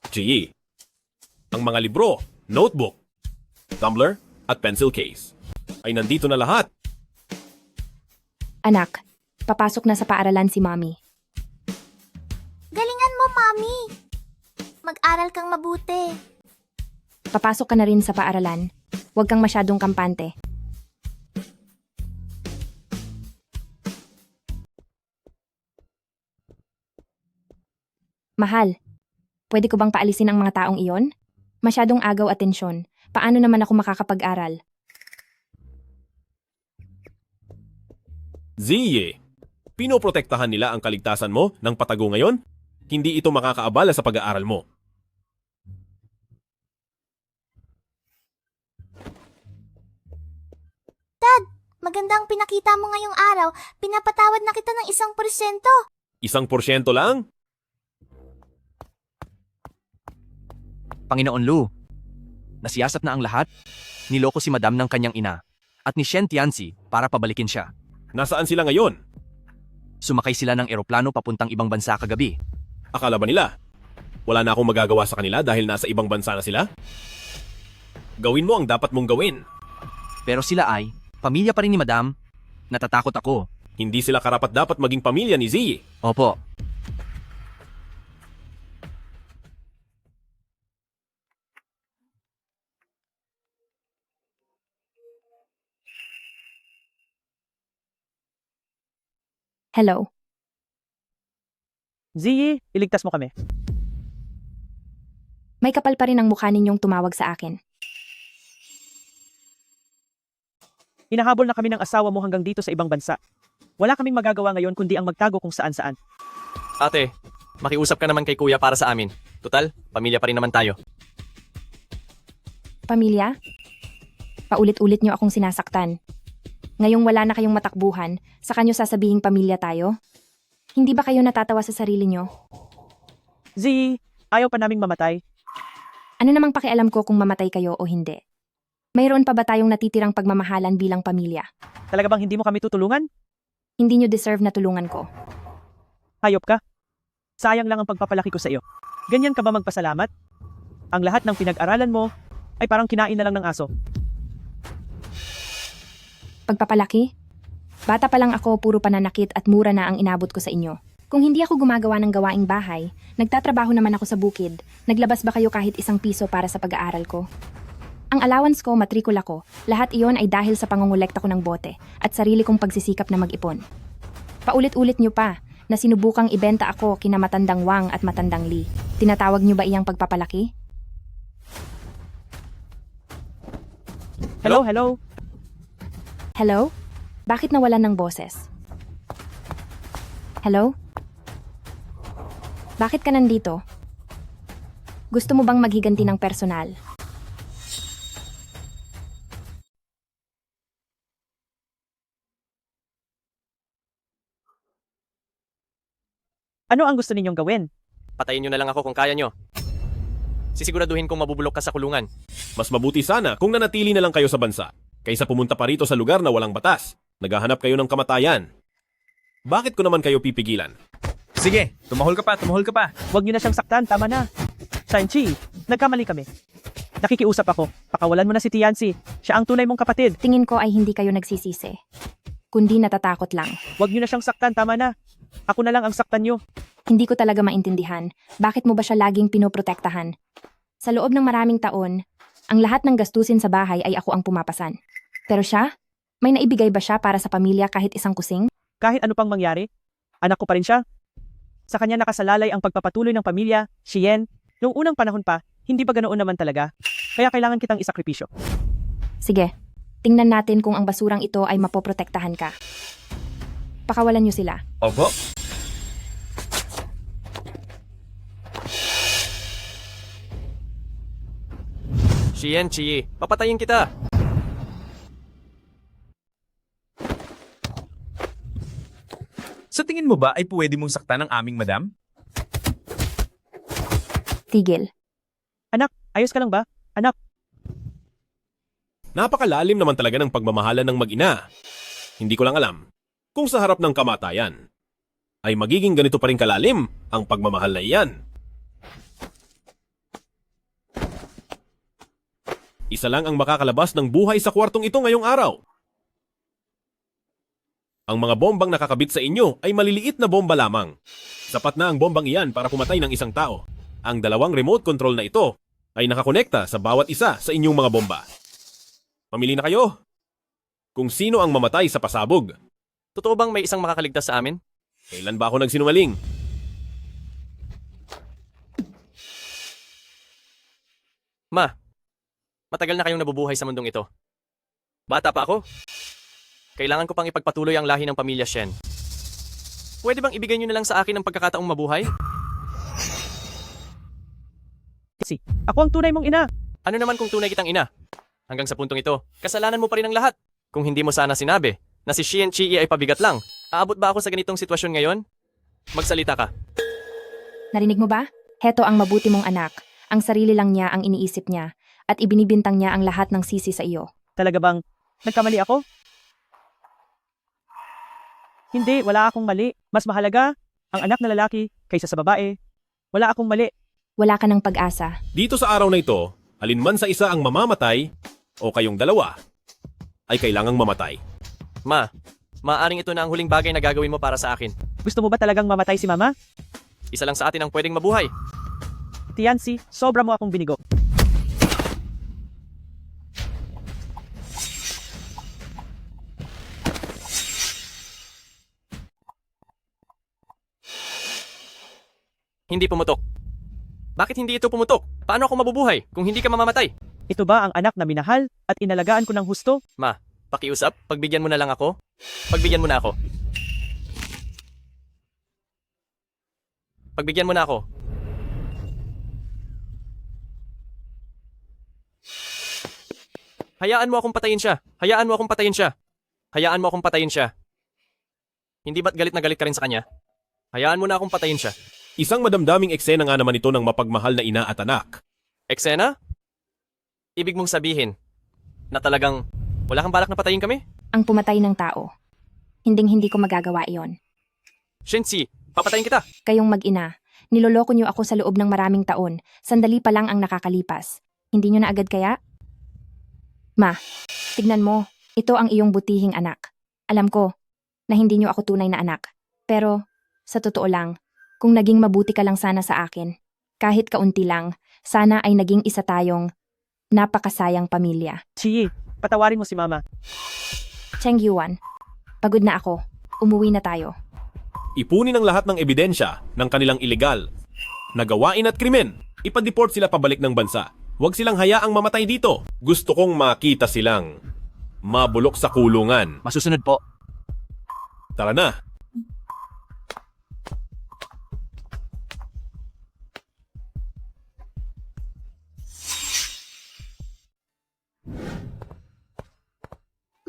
G. Ang mga libro, notebook, tumbler, at pencil case ay nandito na lahat. Anak, papasok na sa paaralan si Mommy. Galingan mo, Mami. Mag-aral kang mabuti. Papasok ka na rin sa paaralan. Huwag kang masyadong kampante. Mahal, Pwede ko bang paalisin ang mga taong iyon? Masyadong agaw atensyon. Paano naman ako makakapag-aral? Ziye, pinoprotektahan nila ang kaligtasan mo ng patago ngayon? Hindi ito makakaabala sa pag-aaral mo. Dad, magandang pinakita mo ngayong araw. Pinapatawad na kita ng 1%. 1% lang? Panginoon Lu, nasiyasat na ang lahat. Niloko si Madam ng kanyang ina at ni Shen Tianzi para pabalikin siya. Nasaan sila ngayon? Sumakay sila ng eroplano papuntang ibang bansa kagabi. Akala ba nila? Wala na akong magagawa sa kanila dahil nasa ibang bansa na sila? Gawin mo ang dapat mong gawin. Pero sila ay pamilya pa rin ni Madam. Natatakot ako. Hindi sila karapat dapat maging pamilya ni Ziyi. Opo. Hello? Ziyi, iligtas mo kami. May kapal pa rin ang mukha ninyong tumawag sa akin. Hinahabol na kami ng asawa mo hanggang dito sa ibang bansa. Wala kaming magagawa ngayon kundi ang magtago kung saan-saan. Ate, makiusap ka naman kay kuya para sa amin. Tutal, pamilya pa rin naman tayo. Pamilya? Paulit-ulit niyo akong sinasaktan. Ngayong wala na kayong matakbuhan, saka niyo sasabihing pamilya tayo? Hindi ba kayo natatawa sa sarili niyo? Ziyi, ayaw pa naming mamatay. Ano namang pakialam ko kung mamatay kayo o hindi? Mayroon pa ba tayong natitirang pagmamahalan bilang pamilya? Talaga bang hindi mo kami tutulungan? Hindi niyo deserve na tulungan ko. Hayop ka? Sayang lang ang pagpapalaki ko sa iyo. Ganyan ka ba magpasalamat? Ang lahat ng pinag-aralan mo ay parang kinain na lang ng aso. Pagpapalaki? Bata pa lang ako, puro pananakit at mura na ang inabot ko sa inyo. Kung hindi ako gumagawa ng gawaing bahay, nagtatrabaho naman ako sa bukid, naglabas ba kayo kahit 1 piso para sa pag-aaral ko? Ang allowance ko, matrikula ko, lahat iyon ay dahil sa pangungulekta ko ng bote at sarili kong pagsisikap na mag-ipon. Paulit-ulit nyo pa na sinubukang ibenta ako kina Matandang Wang at Matandang Li. Tinatawag nyo ba iyang pagpapalaki? Hello, hello? Hello? Bakit nawalan ng boses? Hello? Bakit ka nandito? Gusto mo bang maghiganti ng personal? Ano ang gusto ninyong gawin? Patayin nyo na lang ako kung kaya nyo. Sisiguraduhin kong mabubulok ka sa kulungan. Mas mabuti sana kung nanatili na lang kayo sa bansa, kaysa pumunta pa rito sa lugar na walang batas. Naghahanap kayo ng kamatayan. Bakit ko naman kayo pipigilan? Sige, tumahol ka pa. Huwag niyo na siyang saktan, tama na. Shang-Chi, nagkamali kami. Nakikiusap ako, pakawalan mo na si Tianzi. Siya ang tunay mong kapatid. Tingin ko ay hindi kayo nagsisisi. Kundi natatakot lang. Huwag niyo na siyang saktan, tama na. Ako na lang ang saktan niyo. Hindi ko talaga maintindihan. Bakit mo ba siya laging pinoprotektahan? Sa loob ng maraming taon, ang lahat ng gastusin sa bahay ay ako ang pumapasan. Pero siya? May naibigay ba siya para sa pamilya kahit 1 kusing? Kahit ano pang mangyari, anak ko pa rin siya. Sa kanya nakasalalay ang pagpapatuloy ng pamilya, Xian. Noong unang panahon pa, hindi ba ganoon naman talaga? Kaya kailangan kitang isakripisyo. Sige, tingnan natin kung ang basurang ito ay mapoprotektahan ka. Pakawalan niyo sila. Opo. Xian Chi, papatayin kita. Sa tingin mo ba ay pwede mong saktan ang aming madam? Tigil. Anak, ayos ka lang ba? Anak. Napakalalim naman talaga ng pagmamahalan ng mag-ina. Hindi ko lang alam kung sa harap ng kamatayan ay magiging ganito pa rin kalalim ang pagmamahal na iyan. Isa lang ang makakalabas ng buhay sa kwartong ito ngayong araw. Ang mga bombang nakakabit sa inyo ay maliliit na bomba lamang. Sapat na ang bombang iyan para pumatay ng isang tao. Ang 2 remote control na ito ay nakakonekta sa bawat isa sa inyong mga bomba. Pamili na kayo kung sino ang mamatay sa pasabog. Totoo bang may isang makakaligtas sa amin? Kailan ba ako nagsinungaling? Ma, matagal na kayong nabubuhay sa mundong ito. Bata pa ako. Kailangan ko pang ipagpatuloy ang lahi ng pamilya Shen. Pwede bang ibigay niyo na lang sa akin ang pagkakataong mabuhay? Ako ang tunay mong ina. Ano naman kung tunay kitang ina? Hanggang sa puntong ito, kasalanan mo pa rin ang lahat. Kung hindi mo sana sinabi na si Xian Chi ay pabigat lang, aabot ba ako sa ganitong sitwasyon ngayon? Magsalita ka. Narinig mo ba? Heto ang mabuti mong anak. Ang sarili lang niya ang iniisip niya at ibinibintang niya ang lahat ng sisi sa iyo. Talaga bang nagkamali ako? Hindi, wala akong mali. Mas mahalaga ang anak na lalaki kaysa sa babae. Wala akong mali. Wala ka ng pag-asa. Dito sa araw na ito, alinman sa isa ang mamamatay o kayong dalawa ay kailangang mamatay. Ma, maaring ito na ang huling bagay na gagawin mo para sa akin. Gusto mo ba talagang mamatay si Mama? Isa lang sa atin ang pwedeng mabuhay. Tianzi, sobra mo akong binigo. Hindi pumutok. Bakit hindi ito pumutok? Paano ako mabubuhay kung hindi ka mamamatay? Ito ba ang anak na minahal at inalagaan ko ng husto? Ma, pakiusap, pagbigyan mo na lang ako. Pagbigyan mo na ako. Pagbigyan mo na ako. Hayaan mo akong patayin siya. Hayaan mo akong patayin siya. Hayaan mo akong patayin siya. Hindi ba't galit na galit ka rin sa kanya? Hayaan mo na akong patayin siya. Isang madamdaming eksena nga naman ito ng mapagmahal na ina at anak. Eksena? Ibig mong sabihin na talagang wala kang balak na patayin kami? Ang pumatay ng tao. Hinding-hindi ko magagawa iyon. Shensi, papatayin kita. Kayong mag-ina, niloloko niyo ako sa loob ng maraming taon. Sandali pa lang ang nakakalipas. Hindi niyo na agad kaya? Ma, tignan mo. Ito ang iyong butihing anak. Alam ko na hindi niyo ako tunay na anak. Pero, sa totoo lang, kung naging mabuti ka lang sana sa akin, kahit kaunti lang, sana ay naging isa tayong napakasayang pamilya. Chi, patawarin mo si Mama. Cheng Yuan, pagod na ako. Umuwi na tayo. Ipunin ang lahat ng ebidensya ng kanilang iligal na gawain at krimen. Ipadeport sila pabalik ng bansa. Huwag silang hayaang mamatay dito. Gusto kong makita silang mabulok sa kulungan. Masusunod po. Tara na.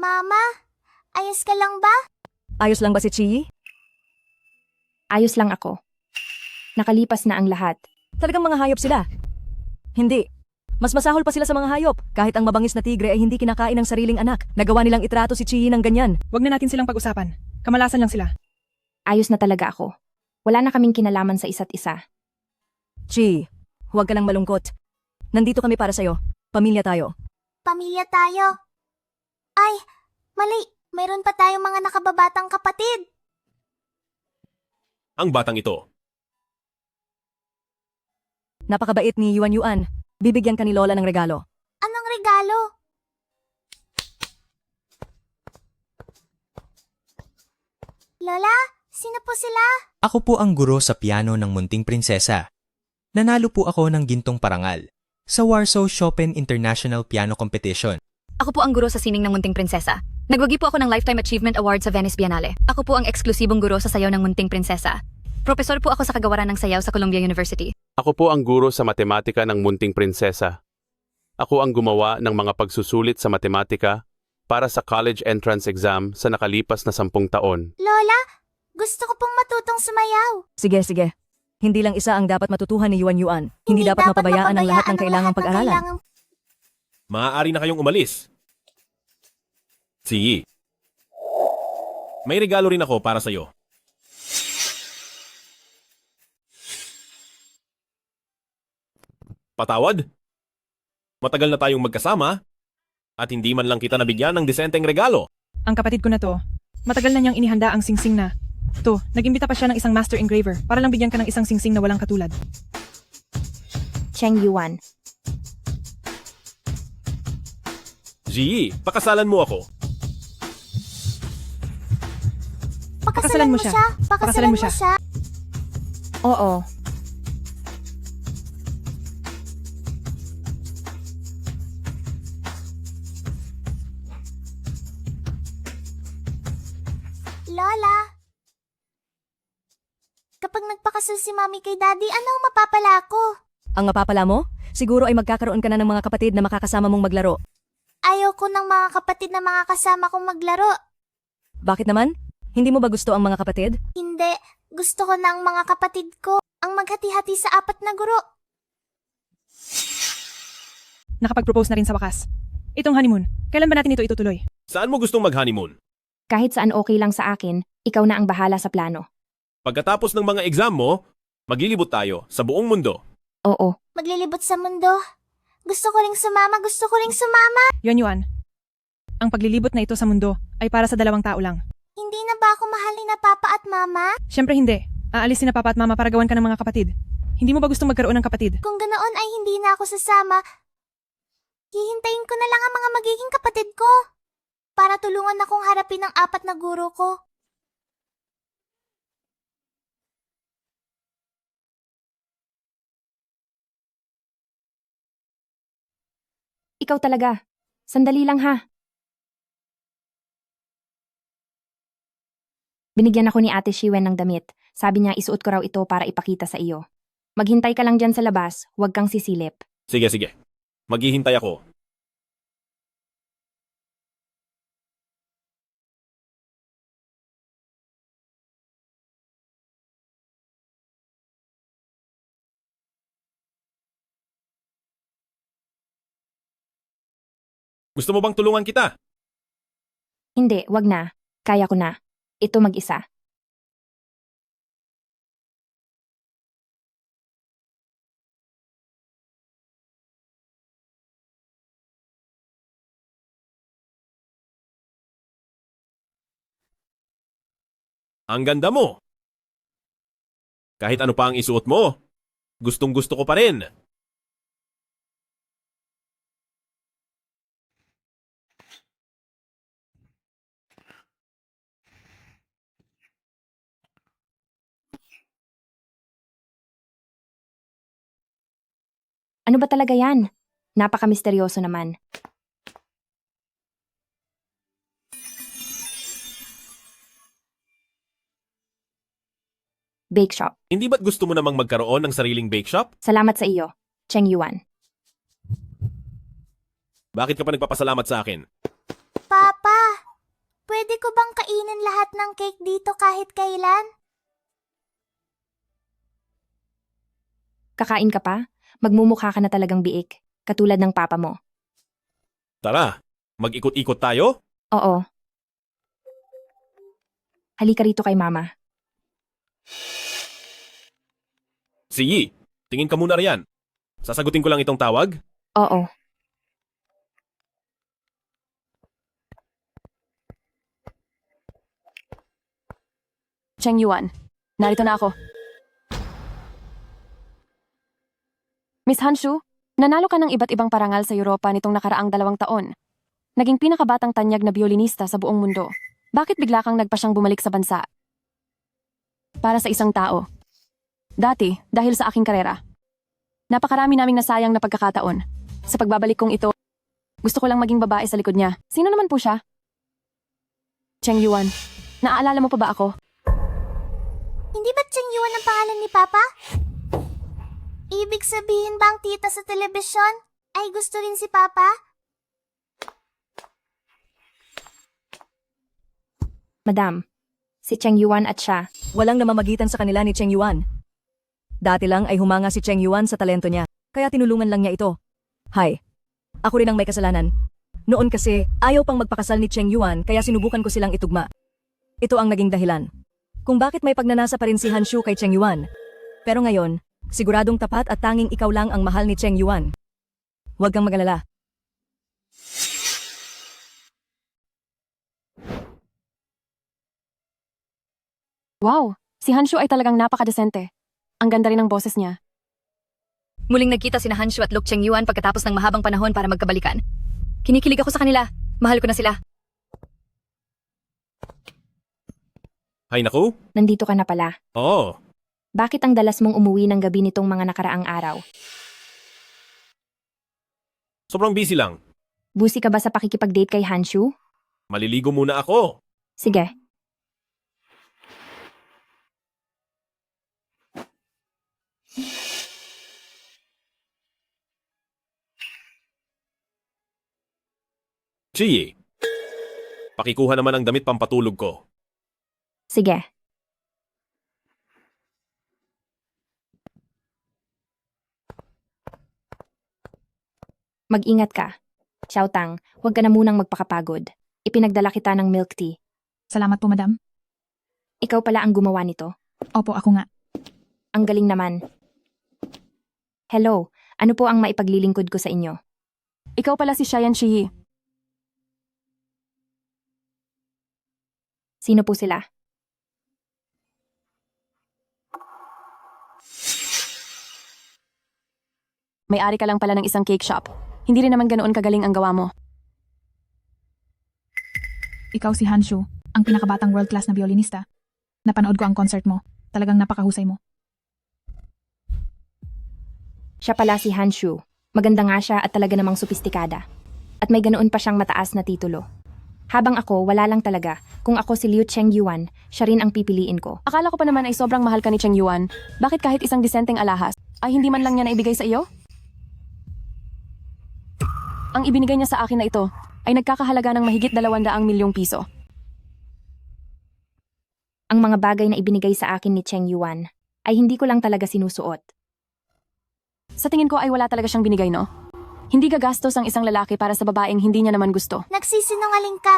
Mama, ayos ka lang ba? Ayos lang ba si Chi? Ayos lang ako. Nakalipas na ang lahat. Talagang mga hayop sila. Hindi. Mas masahol pa sila sa mga hayop. Kahit ang mabangis na tigre ay hindi kinakain ng sariling anak. Nagawa nilang itrato si Chi ng ganyan. Huwag na natin silang pag-usapan. Kamalasan lang sila. Ayos na talaga ako. Wala na kaming kinalaman sa isa't isa. Chi, huwag ka lang malungkot. Nandito kami para sa'yo. Pamilya tayo. Pamilya tayo. Ay, mali. Mayroon pa tayong mga nakababatang kapatid. Ang batang ito. Napakabait ni Yuan Yuan. Bibigyan ka ni Lola ng regalo. Anong regalo? Lola, sino po sila? Ako po ang guro sa piano ng Munting Prinsesa. Nanalo po ako ng gintong parangal sa Warsaw Chopin International Piano Competition. Ako po ang guro sa sining ng Munting Prinsesa. Nagwagi po ako ng Lifetime Achievement Award sa Venice Biennale. Ako po ang eksklusibong guro sa sayaw ng Munting Prinsesa. Profesor po ako sa kagawaran ng sayaw sa Columbia University. Ako po ang guro sa matematika ng Munting Prinsesa. Ako ang gumawa ng mga pagsusulit sa matematika para sa college entrance exam sa nakalipas na 10 taon. Lola, gusto ko pong matutong sumayaw. Sige, sige. Hindi lang isa ang dapat matutuhan ni Yuan Yuan. Hindi dapat mapabayaan ang lahat ng kailangang pag-aralan. Maaari na kayong umalis. Sige. May regalo rin ako para sa'yo. Patawad? Matagal na tayong magkasama at hindi man lang kita nabigyan ng disenteng regalo. Ang kapatid ko na to, matagal na niyang inihanda ang singsing na. To, nag-imbita pa siya ng isang master engraver para lang bigyan ka ng isang singsing na walang katulad. Cheng Yuan. Ji, pakasalan mo ako. Pakasalan mo siya. Pakasalan mo siya. Oo. Lola, kapag nagpakasal si Mommy kay Daddy, ano ang mapapala ko? Ang mapapala mo? Siguro ay magkakaroon ka na ng mga kapatid na makakasama mong maglaro. Ayaw ko ng mga kapatid na mga kasama kong maglaro. Bakit naman? Hindi mo ba gusto ang mga kapatid? Hindi, gusto ko na ang mga kapatid ko ang maghati-hati sa 4 na guro. Nakapag-propose na rin sa wakas. Itong honeymoon, kailan ba natin ito itutuloy? Saan mo gustong mag-honeymoon? Kahit saan okay lang sa akin, ikaw na ang bahala sa plano. Pagkatapos ng mga exam mo, maglilibot tayo sa buong mundo. Oo. Maglilibot sa mundo. Gusto ko ring sumama, gusto ko ring sumama. Yuan. Ang paglilibot na ito sa mundo ay para sa 2 tao lang. Hindi na ba ako mahal ni na Papa at Mama? Siyempre hindi. Aalisin na Papa at Mama para gawan ka ng mga kapatid. Hindi mo ba gustong magkaroon ng kapatid? Kung ganoon ay hindi na ako sasama. Hihintayin ko na lang ang mga magiging kapatid ko. Para tulungan akong harapin ang 4 na guro ko. Ikaw talaga. Sandali lang ha. Binigyan ako ni Ate Shiwen ng damit. Sabi niya isuot ko raw ito para ipakita sa iyo. Maghintay ka lang dyan sa labas, huwag kang sisilip. Sige. Maghihintay ako. Gusto mo bang tulungan kita? Hindi, wag na. Kaya ko na. Ito mag-isa. Ang ganda mo. Kahit ano pa ang isuot mo, gustong-gusto ko pa rin. Ano ba talaga yan? Napaka-misteryoso naman. Bake shop. Hindi ba't gusto mo namang magkaroon ng sariling bake shop? Salamat sa iyo, Cheng Yuan. Bakit ka pa nagpapasalamat sa akin? Papa, pwede ko bang kainin lahat ng cake dito kahit kailan? Kakain ka pa? Magmumukha ka na talagang biik, katulad ng papa mo. Tara, mag-ikot-ikot tayo? Oo. Halika rito kay mama. Si Yi, tingin ka muna riyan. Sasagutin ko lang itong tawag. Oo. Cheng Yuan, narito na ako. Miss Hanshu, nanalo ka ng iba't ibang parangal sa Europa nitong nakaraang 2 taon. Naging pinakabatang tanyag na biolinista sa buong mundo. Bakit bigla kang nagpa siyang bumalik sa bansa? Para sa isang tao. Dati, dahil sa aking karera. Napakarami naming nasayang na pagkakataon. Sa pagbabalik kong ito, gusto ko lang maging babae sa likod niya. Sino naman po siya? Cheng Yuan, naaalala mo pa ba ako? Hindi ba Cheng Yuan ang pangalan ni Papa? Ibig sabihin bang tita sa telebisyon ay gusto rin si Papa? Madam, si Cheng Yuan at siya. Walang namamagitan sa kanila ni Cheng Yuan. Dati lang ay humanga si Cheng Yuan sa talento niya, kaya tinulungan lang niya ito. Hay, ako rin ang may kasalanan. Noon kasi, ayaw pang magpakasal ni Cheng Yuan kaya sinubukan ko silang itugma. Ito ang naging dahilan. Kung bakit may pagnanasa pa rin si Hanshu kay Cheng Yuan. Pero ngayon, siguradong tapat at tanging ikaw lang ang mahal ni Cheng Yuan. Huwag kang mag-alala. Wow, si Hanshu ay talagang napakadesente. Ang ganda rin ng boses niya. Muling nagkita sina Hanshu at Luke Cheng Yuan pagkatapos ng mahabang panahon para magkabalikan. Kinikilig ako sa kanila. Mahal ko na sila. Hay naku? Nandito ka na pala. Oo. Bakit ang dalas mong umuwi ng gabi nitong mga nakaraang araw? Sobrang busy lang. Busi ka ba sa pakikipag-date kay Hanshu? Maliligo muna ako. Sige. Chi, pakikuha naman ang damit pampatulog ko. Sige. Mag-ingat ka. Xiaotang, huwag ka na munang magpakapagod. Ipinagdala kita ng milk tea. Salamat po, madam. Ikaw pala ang gumawa nito. Opo, ako nga. Ang galing naman. Hello, ano po ang maipaglilingkod ko sa inyo? Ikaw pala si Xian Chi. Sino po sila? May-ari ka lang pala ng isang cake shop. Hindi rin naman ganoon kagaling ang gawa mo. Ikaw si Hanshu, ang pinakabatang world-class na violinista. Napanood ko ang concert mo. Talagang napakahusay mo. Siya pala si Hanshu. Maganda nga siya at talaga namang sopistikada. At may ganoon pa siyang mataas na titulo. Habang ako, wala lang talaga. Kung ako si Liu Cheng Yuan, siya rin ang pipiliin ko. Akala ko pa naman ay sobrang mahal ka ni Cheng Yuan. Bakit kahit isang disenteng alahas, ay hindi man lang niya naibigay sa iyo? Ang ibinigay niya sa akin na ito ay nagkakahalaga ng mahigit 200 milyong piso. Ang mga bagay na ibinigay sa akin ni Cheng Yuan ay hindi ko lang talaga sinusuot. Sa tingin ko ay wala talaga siyang binigay, no? Hindi gagastos ang isang lalaki para sa babaeng hindi niya naman gusto. Nagsisinungaling ka.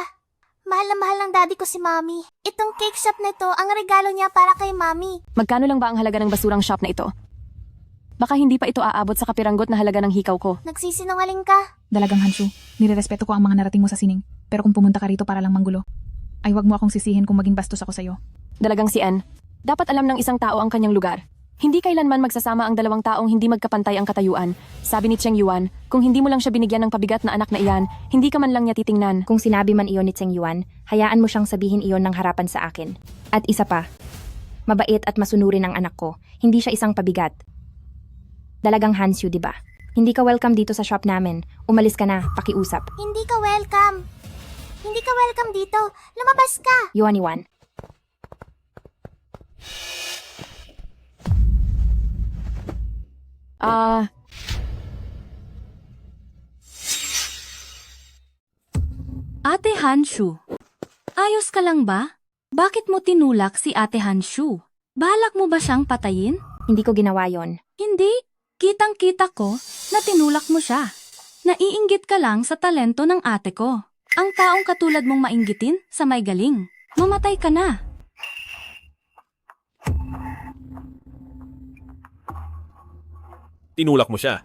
Mahal na mahal ng daddy ko si Mommy. Itong cake shop na ito, ang regalo niya para kay Mommy. Magkano lang ba ang halaga ng basurang shop na ito? Baka hindi pa ito aabot sa kapiranggot na halaga ng hikaw ko. Nagsisinungaling ka. Dalagang Hanshu, nirerespeto ko ang mga narating mo sa sining. Pero kung pumunta ka rito para lang manggulo, ay wag mo akong sisihin kung maging bastos ako sa'yo. Dalagang si Ann, dapat alam ng isang tao ang kanyang lugar. Hindi kailanman magsasama ang dalawang taong hindi magkapantay ang katayuan. Sabi ni Cheng Yuan, kung hindi mo lang siya binigyan ng pabigat na anak na iyan, hindi ka man lang niya titingnan. Kung sinabi man iyon ni Cheng Yuan, hayaan mo siyang sabihin iyon ng harapan sa akin. At isa pa, mabait at masunurin ang anak ko. Hindi siya isang pabigat. Dalagang Hanshu, di ba? Hindi ka welcome dito sa shop namin. Umalis ka na, pakiusap. Hindi ka welcome. Hindi ka welcome dito. Lumabas ka. Yuan. Ate Hanshu, ayos ka lang ba? Bakit mo tinulak si Ate Hanshu? Balak mo ba siyang patayin? Hindi ko ginawa yon. Hindi. Kitang-kita ko na tinulak mo siya. Naiinggit ka lang sa talento ng ate ko. Ang taong katulad mong mainggitin sa may galing. Mamatay ka na. Tinulak mo siya.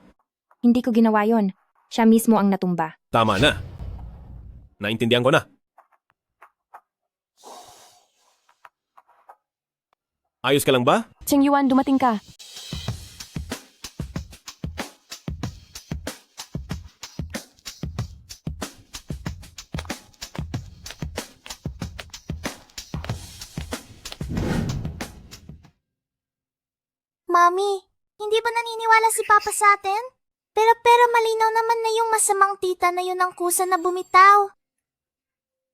Hindi ko ginawa yon. Siya mismo ang natumba. Tama na. Naintindihan ko na. Ayos ka lang ba? Cheng Yuan, dumating ka. Mommy, hindi ba naniniwala si Papa sa atin? Pero malinaw naman na yung masamang tita na yun ang kusa na bumitaw.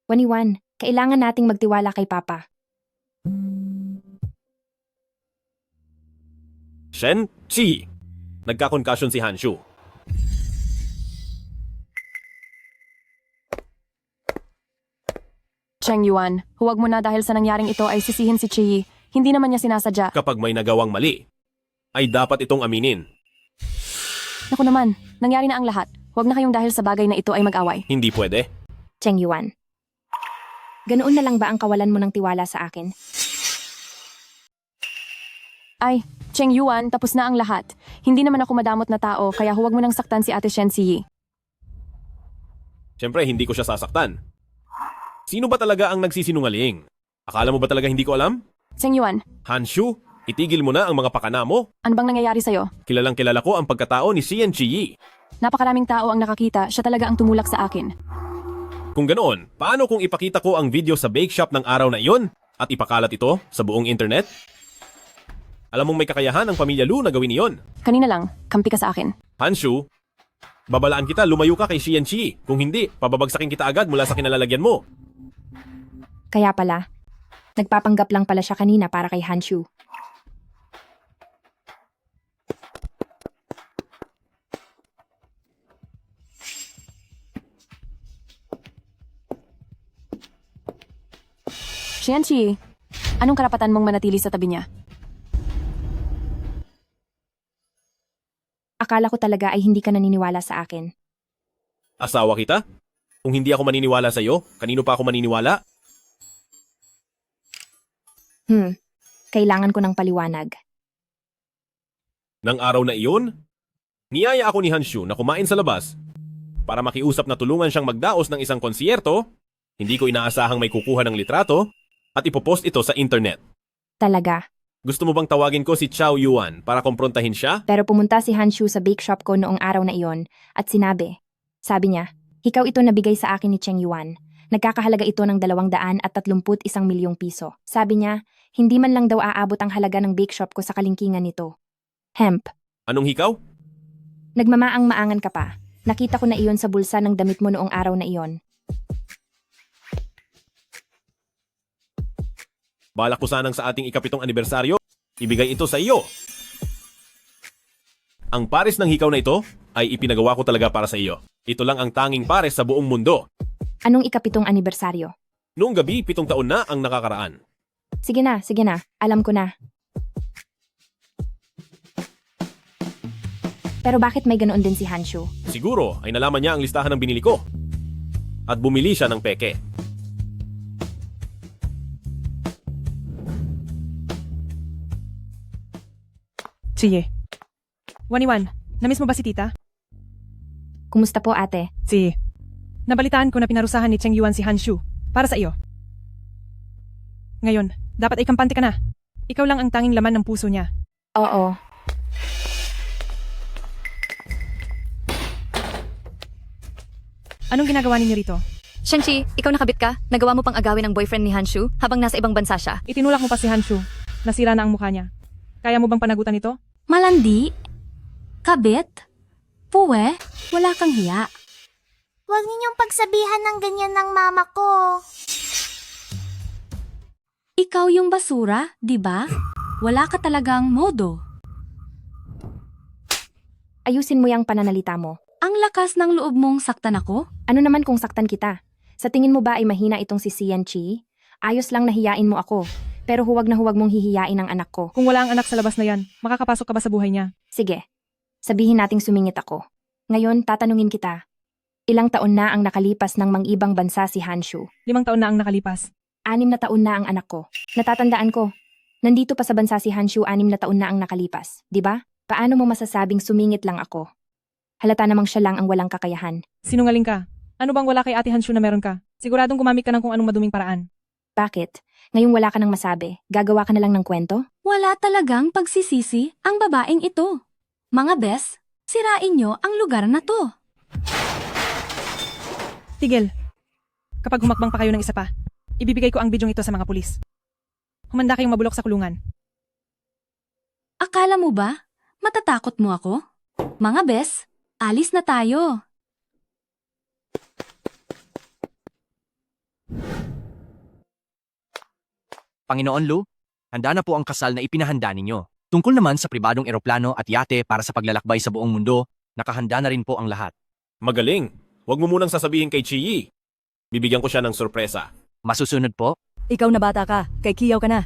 Waniwan, kailangan nating magtiwala kay Papa. Shen Chi. Nagka-concussion si Hanshu. Cheng Yuan, huwag mo na dahil sa nangyaring ito ay sisihin si Chi. Hindi naman niya sinasadya. Kapag may nagawang mali, ay dapat itong aminin. Naku naman, nangyari na ang lahat. Huwag na kayong dahil sa bagay na ito ay mag-away. Hindi pwede. Cheng Yuan. Ganoon na lang ba ang kawalan mo ng tiwala sa akin? Ay, Cheng Yuan, tapos na ang lahat. Hindi naman ako madamot na tao, kaya huwag mo nang saktan si Ate Shen Si. Siyempre, hindi ko siya sasaktan. Sino ba talaga ang nagsisinungaling? Akala mo ba talaga hindi ko alam? Cheng Yuan. Hanshu, itigil mo na ang mga pakana mo. Ano bang nangyayari sa'yo? Kilalang kilala ko ang pagkatao ni Xian Chi. Napakaraming tao ang nakakita, siya talaga ang tumulak sa akin. Kung ganoon, paano kung ipakita ko ang video sa bake shop ng araw na iyon at ipakalat ito sa buong internet? Alam mong may kakayahan ang pamilya Lu na gawin iyon. Kanina lang, kampi ka sa akin. Hanshu, babalaan kita, lumayo ka kay Xian Chi. Kung hindi, pababagsakin kita agad mula sa kinalalagyan mo. Kaya pala, nagpapanggap lang pala siya kanina para kay Hanshu. Xianqi, anong karapatan mong manatili sa tabi niya? Akala ko talaga ay hindi ka naniniwala sa akin. Asawa kita? Kung hindi ako maniniwala sa'yo, kanino pa ako maniniwala? Kailangan ko ng paliwanag. Nang araw na iyon, niyaya ako ni Hanshu na kumain sa labas para makiusap na tulungan siyang magdaos ng isang konsierto. Hindi ko inaasahang may kukuha ng litrato at ipopost ito sa internet. Talaga. Gusto mo bang tawagin ko si Chow Yuan para komprontahin siya? Pero pumunta si Hanshu sa bake shop ko noong araw na iyon at sabi niya, ikaw ito nabigay sa akin ni Cheng Yuan. Nagkakahalaga ito ng 231 milyong piso. Sabi niya, hindi man lang daw aabot ang halaga ng bake shop ko sa kalingkingan nito. Hemp. Anong hikaw? Nagmamaang-maangan ka pa. Nakita ko na iyon sa bulsa ng damit mo noong araw na iyon. Balak ko sanang sa ating ika-7 anibersaryo, ibigay ito sa iyo. Ang pares ng hikaw na ito ay ipinagawa ko talaga para sa iyo. Ito lang ang tanging pares sa buong mundo. Anong ika-7 anibersaryo? Noong gabi, 7 taon na ang nakakaraan. Sige na. Alam ko na. Pero bakit may ganoon din si Hanshu? Siguro ay nalaman niya ang listahan ng binili ko. At bumili siya ng peke. Sige. Waniwan, namiss mo ba si tita? Kumusta po ate? Nabalitaan ko na pinarusahan ni Cheng Yuan si Hanshu para sa iyo. Ngayon, dapat ay kampante ka na. Ikaw lang ang tanging laman ng puso niya. Oo. Anong ginagawa ninyo rito? Xianqi, ikaw nakabit ka? Nagawa mo pang agawin ng boyfriend ni Hanshu habang nasa ibang bansa siya? Itinulak mo pa si Hanshu. Nasira na ang mukha niya. Kaya mo bang panagutan ito? Malandi? Kabit? Puwe? Wala kang hiya. Huwag ninyong pagsabihan ng ganyan ng mama ko. Ikaw yung basura, di ba? Wala ka talagang modo. Ayusin mo yung pananalita mo. Ang lakas ng loob mong saktan ako? Ano naman kung saktan kita? Sa tingin mo ba ay mahina itong si Xianqi? Ayos lang na hiyain mo ako. Pero huwag na huwag mong hihiyain ang anak ko. Kung wala ang anak sa labas na yan, makakapasok ka ba sa buhay niya? Sige. Sabihin nating sumingit ako. Ngayon, tatanungin kita. Ilang taon na ang nakalipas ng mang-ibang bansa si Hanshu? 5 taon na ang nakalipas. 6 na taon na ang anak ko. Natatandaan ko. Nandito pa sa bansa si Hanshu 6 na taon na ang nakalipas. Di ba? Paano mo masasabing sumingit lang ako? Halata namang siya lang ang walang kakayahan. Sinungaling ka. Ano bang wala kay Ate Hanshu na meron ka? Siguradong gumamit ka ng kung anong maduming paraan. Bakit? Ngayong wala ka nang masabi, gagawa ka na lang ng kwento? Wala talagang pagsisisi ang babaeng ito. Mga bes, sirain nyo ang lugar na to. Tigil. Kapag humakbang pa kayo ng isa pa, ibibigay ko ang bidyong ito sa mga pulis. Humanda kayong mabulok sa kulungan. Akala mo ba? Matatakot mo ako? Mga bes, alis na tayo. Panginoon Lu, handa na po ang kasal na ipinahanda ninyo. Tungkol naman sa pribadong eroplano at yate para sa paglalakbay sa buong mundo, nakahanda na rin po ang lahat. Magaling. Huwag mo munang sasabihin kay Chiyi. Bibigyan ko siya ng sorpresa. Masusunod po? Ikaw na bata ka, kay Kiyaw ka na.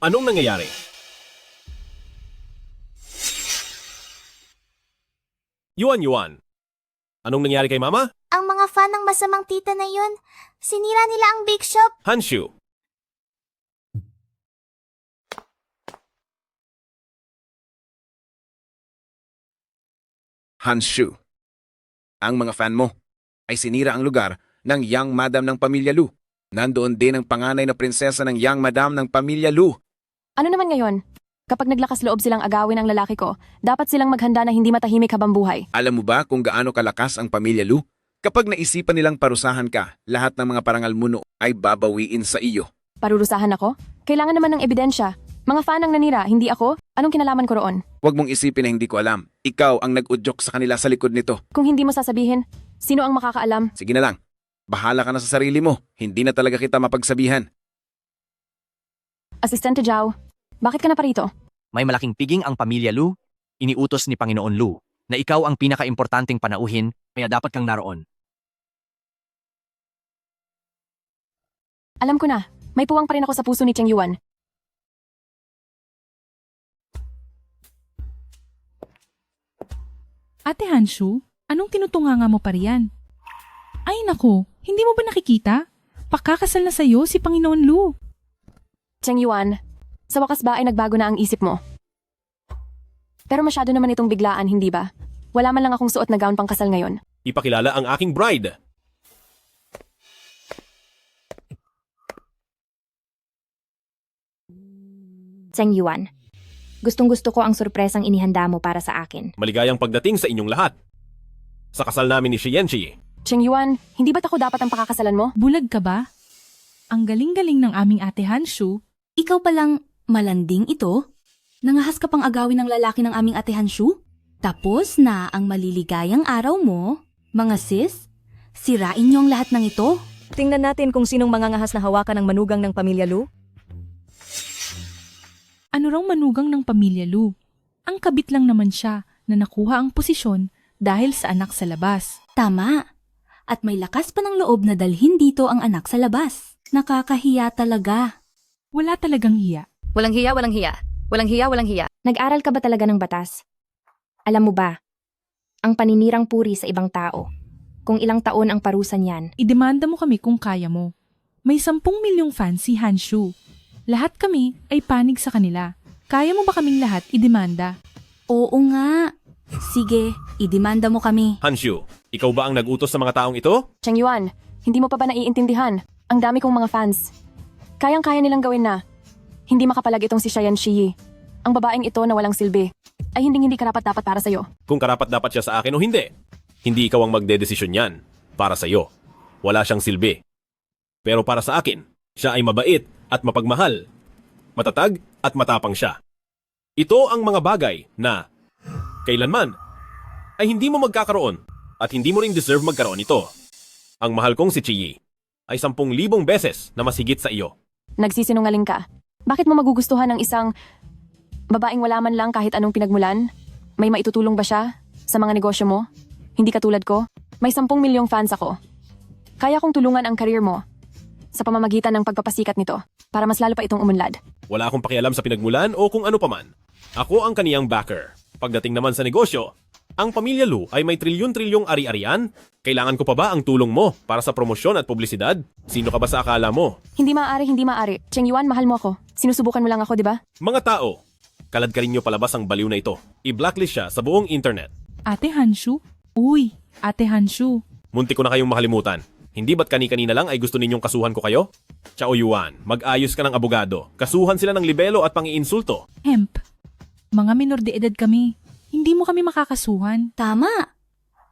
Anong nangyayari? Yuan. Anong nangyari kay Mama? Ang mga fan ng masamang tita na yun, sinira nila ang bake shop. Hanshu. Hanshu. Ang mga fan mo ay sinira ang lugar ng Young Madam ng Pamilya Lu. Nandoon din ang panganay na prinsesa ng Young Madam ng Pamilya Lu. Ano naman ngayon? Kapag naglakas loob silang agawin ang lalaki ko, dapat silang maghanda na hindi matahimik habang buhay. Alam mo ba kung gaano kalakas ang Pamilya Lu? Kapag naisipan nilang parusahan ka, lahat ng mga parangal muno ay babawiin sa iyo. Parurusahan ako? Kailangan naman ng ebidensya. Mga fan ang nanira, hindi ako? Anong kinalaman ko roon? Huwag mong isipin na hindi ko alam. Ikaw ang nag-udyok sa kanila sa likod nito. Kung hindi mo sasabihin, sino ang makakaalam? Sige na lang. Bahala ka na sa sarili mo. Hindi na talaga kita mapagsabihan. Asistente Zhao, bakit ka na parito? May malaking piging ang Pamilya Lu. Iniutos ni Panginoon Lu na ikaw ang pinakaimportanteng panauhin Kaya dapat kang naroon. Alam ko na, may puwang pa rin ako sa puso ni Cheng Yuan. Ate Hanshu, anong tinutunganga mo pa riyan? Ay nako, hindi mo ba nakikita? Pakakasal na sa'yo si Panginoon Lu. Cheng Yuan, sa wakas ba ay nagbago na ang isip mo? Pero masyado naman itong biglaan, hindi ba? Wala man lang akong suot na gown pang kasal ngayon. Ipakilala ang aking bride. Cheng Yuan, gustong-gusto ko ang sorpresang inihanda mo para sa akin. Maligayang pagdating sa inyong lahat. Sa kasal namin ni Xianqi. Cheng Yuan, hindi ba't ako dapat ang pakakasalan mo? Bulag ka ba? Ang galing-galing ng aming ate Hanshu. Ikaw palang malanding ito? Nangahas ka pang agawin ng lalaki ng aming ate Hanshu? Tapos na ang maliligayang araw mo? Mga sis, sirain niyo ang lahat ng ito? Tingnan natin kung sinong mangangahas na hawakan ng manugang ng pamilya Lu. Ano raw manugang ng pamilya Lu? Ang kabit lang naman siya na nakuha ang posisyon dahil sa anak sa labas. Tama. At may lakas pa ng loob na dalhin dito ang anak sa labas. Nakakahiya talaga. Wala talagang hiya. Walang hiya, walang hiya. Walang hiya, walang hiya. Nag-aral ka ba talaga ng batas? Alam mo ba, ang paninirang puri sa ibang tao, kung ilang taon ang parusa niyan. Idemanda mo kami kung kaya mo. May 10 milyong fans si Hanshu. Lahat kami ay panig sa kanila. Kaya mo ba kaming lahat idemanda? Oo nga. Sige, idemanda mo kami. Hanshu, ikaw ba ang nag-utos sa mga taong ito? Cheng Yuan, hindi mo pa ba naiintindihan? Ang dami kong mga fans. Kayang-kaya nilang gawin na. Hindi makapalag itong si Xianqi. Ang babaeng ito na walang silbi ay hindi karapat-dapat para sa'yo. Kung karapat-dapat siya sa akin o hindi. Hindi ikaw ang magdedesisyon yan. Para sa'yo. Wala siyang silbi. Pero para sa akin, siya ay mabait at mapagmahal. Matatag at matapang siya. Ito ang mga bagay na kailanman ay hindi mo magkakaroon at hindi mo rin deserve magkaroon ito. Ang mahal kong si Chiyi ay 10,000 beses na mas higit sa iyo. Nagsisinungaling ka. Bakit mo magugustuhan ng isang babaeng wala man lang kahit anong pinagmulan? May maitutulong ba siya sa mga negosyo mo? Hindi katulad ko. May 10 milyong fans ako. Kaya kong tulungan ang career mo sa pamamagitan ng pagpapasikat nito para mas lalo pa itong umunlad. Wala akong pakialam sa pinagmulan o kung ano paman. Ako ang kaniyang backer. Pagdating naman sa negosyo, ang pamilya Lu ay may trilyon-trilyong ari-arian. Kailangan ko pa ba ang tulong mo para sa promosyon at publisidad? Sino ka ba sa akala mo? Hindi maaari. Cheng Yuan, mahal mo ako. Sinusubukan mo lang ako, di ba? Mga tao, kalad ka rin nyo palabas ang baliw na ito. I-blacklist siya sa buong internet. Ate Hanshu? Uy, Ate Hanshu. Munti ko na kayong makalimutan. Hindi ba't kani-kanina lang ay gusto ninyong kasuhan ko kayo? Chao Yuan, mag-ayos ka ng abogado. Kasuhan sila ng libelo at pang-iinsulto. Hemp, mga minor de edad kami. Hindi mo kami makakasuhan. Tama.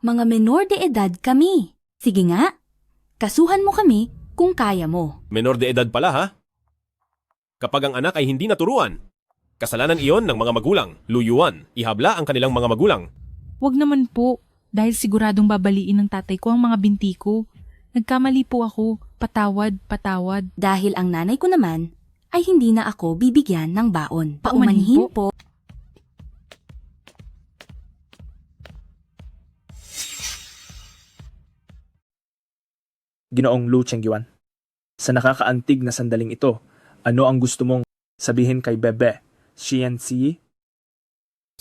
Mga menor de edad kami. Sige nga, kasuhan mo kami kung kaya mo. Menor de edad pala ha? Kapag ang anak ay hindi naturuan, kasalanan iyon ng mga magulang. Lu Yuan, ihabla ang kanilang mga magulang. Wag naman po, dahil siguradong babaliin ng tatay ko ang mga binti ko. Nagkamali po ako. Patawad. Dahil ang nanay ko naman ay hindi na ako bibigyan ng baon. Paumanhin po. Ginoong Lu Chengyuan, sa nakakaantig na sandaling ito, ano ang gusto mong sabihin kay Bebe, Xianqi?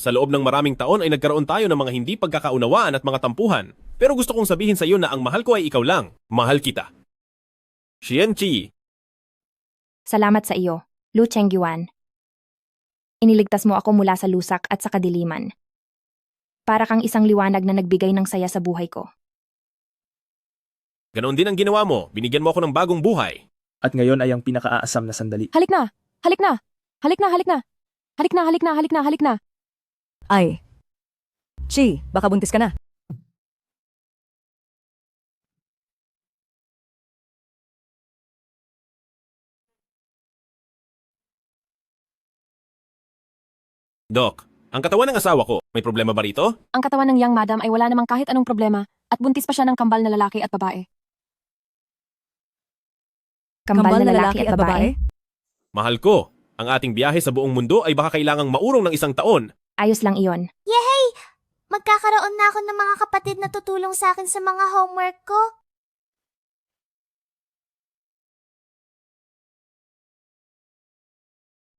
Sa loob ng maraming taon ay nagkaroon tayo ng mga hindi pagkakaunawaan at mga tampuhan. Pero gusto kong sabihin sa iyo na ang mahal ko ay ikaw lang. Mahal kita. Xianqi. Salamat sa iyo, Lu Chengyuan. Iniligtas mo ako mula sa lusak at sa kadiliman. Para kang isang liwanag na nagbigay ng saya sa buhay ko. Ganon din ang ginawa mo. Binigyan mo ako ng bagong buhay. At ngayon ay ang pinakaaasam na sandali. Halik na! Halik na! Halik na! Halik na! Halik na! Halik na! Halik na! Halik na! Ay, Chi, baka buntis ka na. Doc, ang katawan ng asawa ko, may problema ba rito? Ang katawan ng young madam ay wala namang kahit anong problema at buntis pa siya ng kambal na lalaki at babae. Kambal na lalaki at babae? Mahal ko, ang ating biyahe sa buong mundo ay baka kailangang maurong ng 1 taon. Ayos lang iyon. Yehey! Magkakaroon na ako ng mga kapatid na tutulong sa akin sa mga homework ko.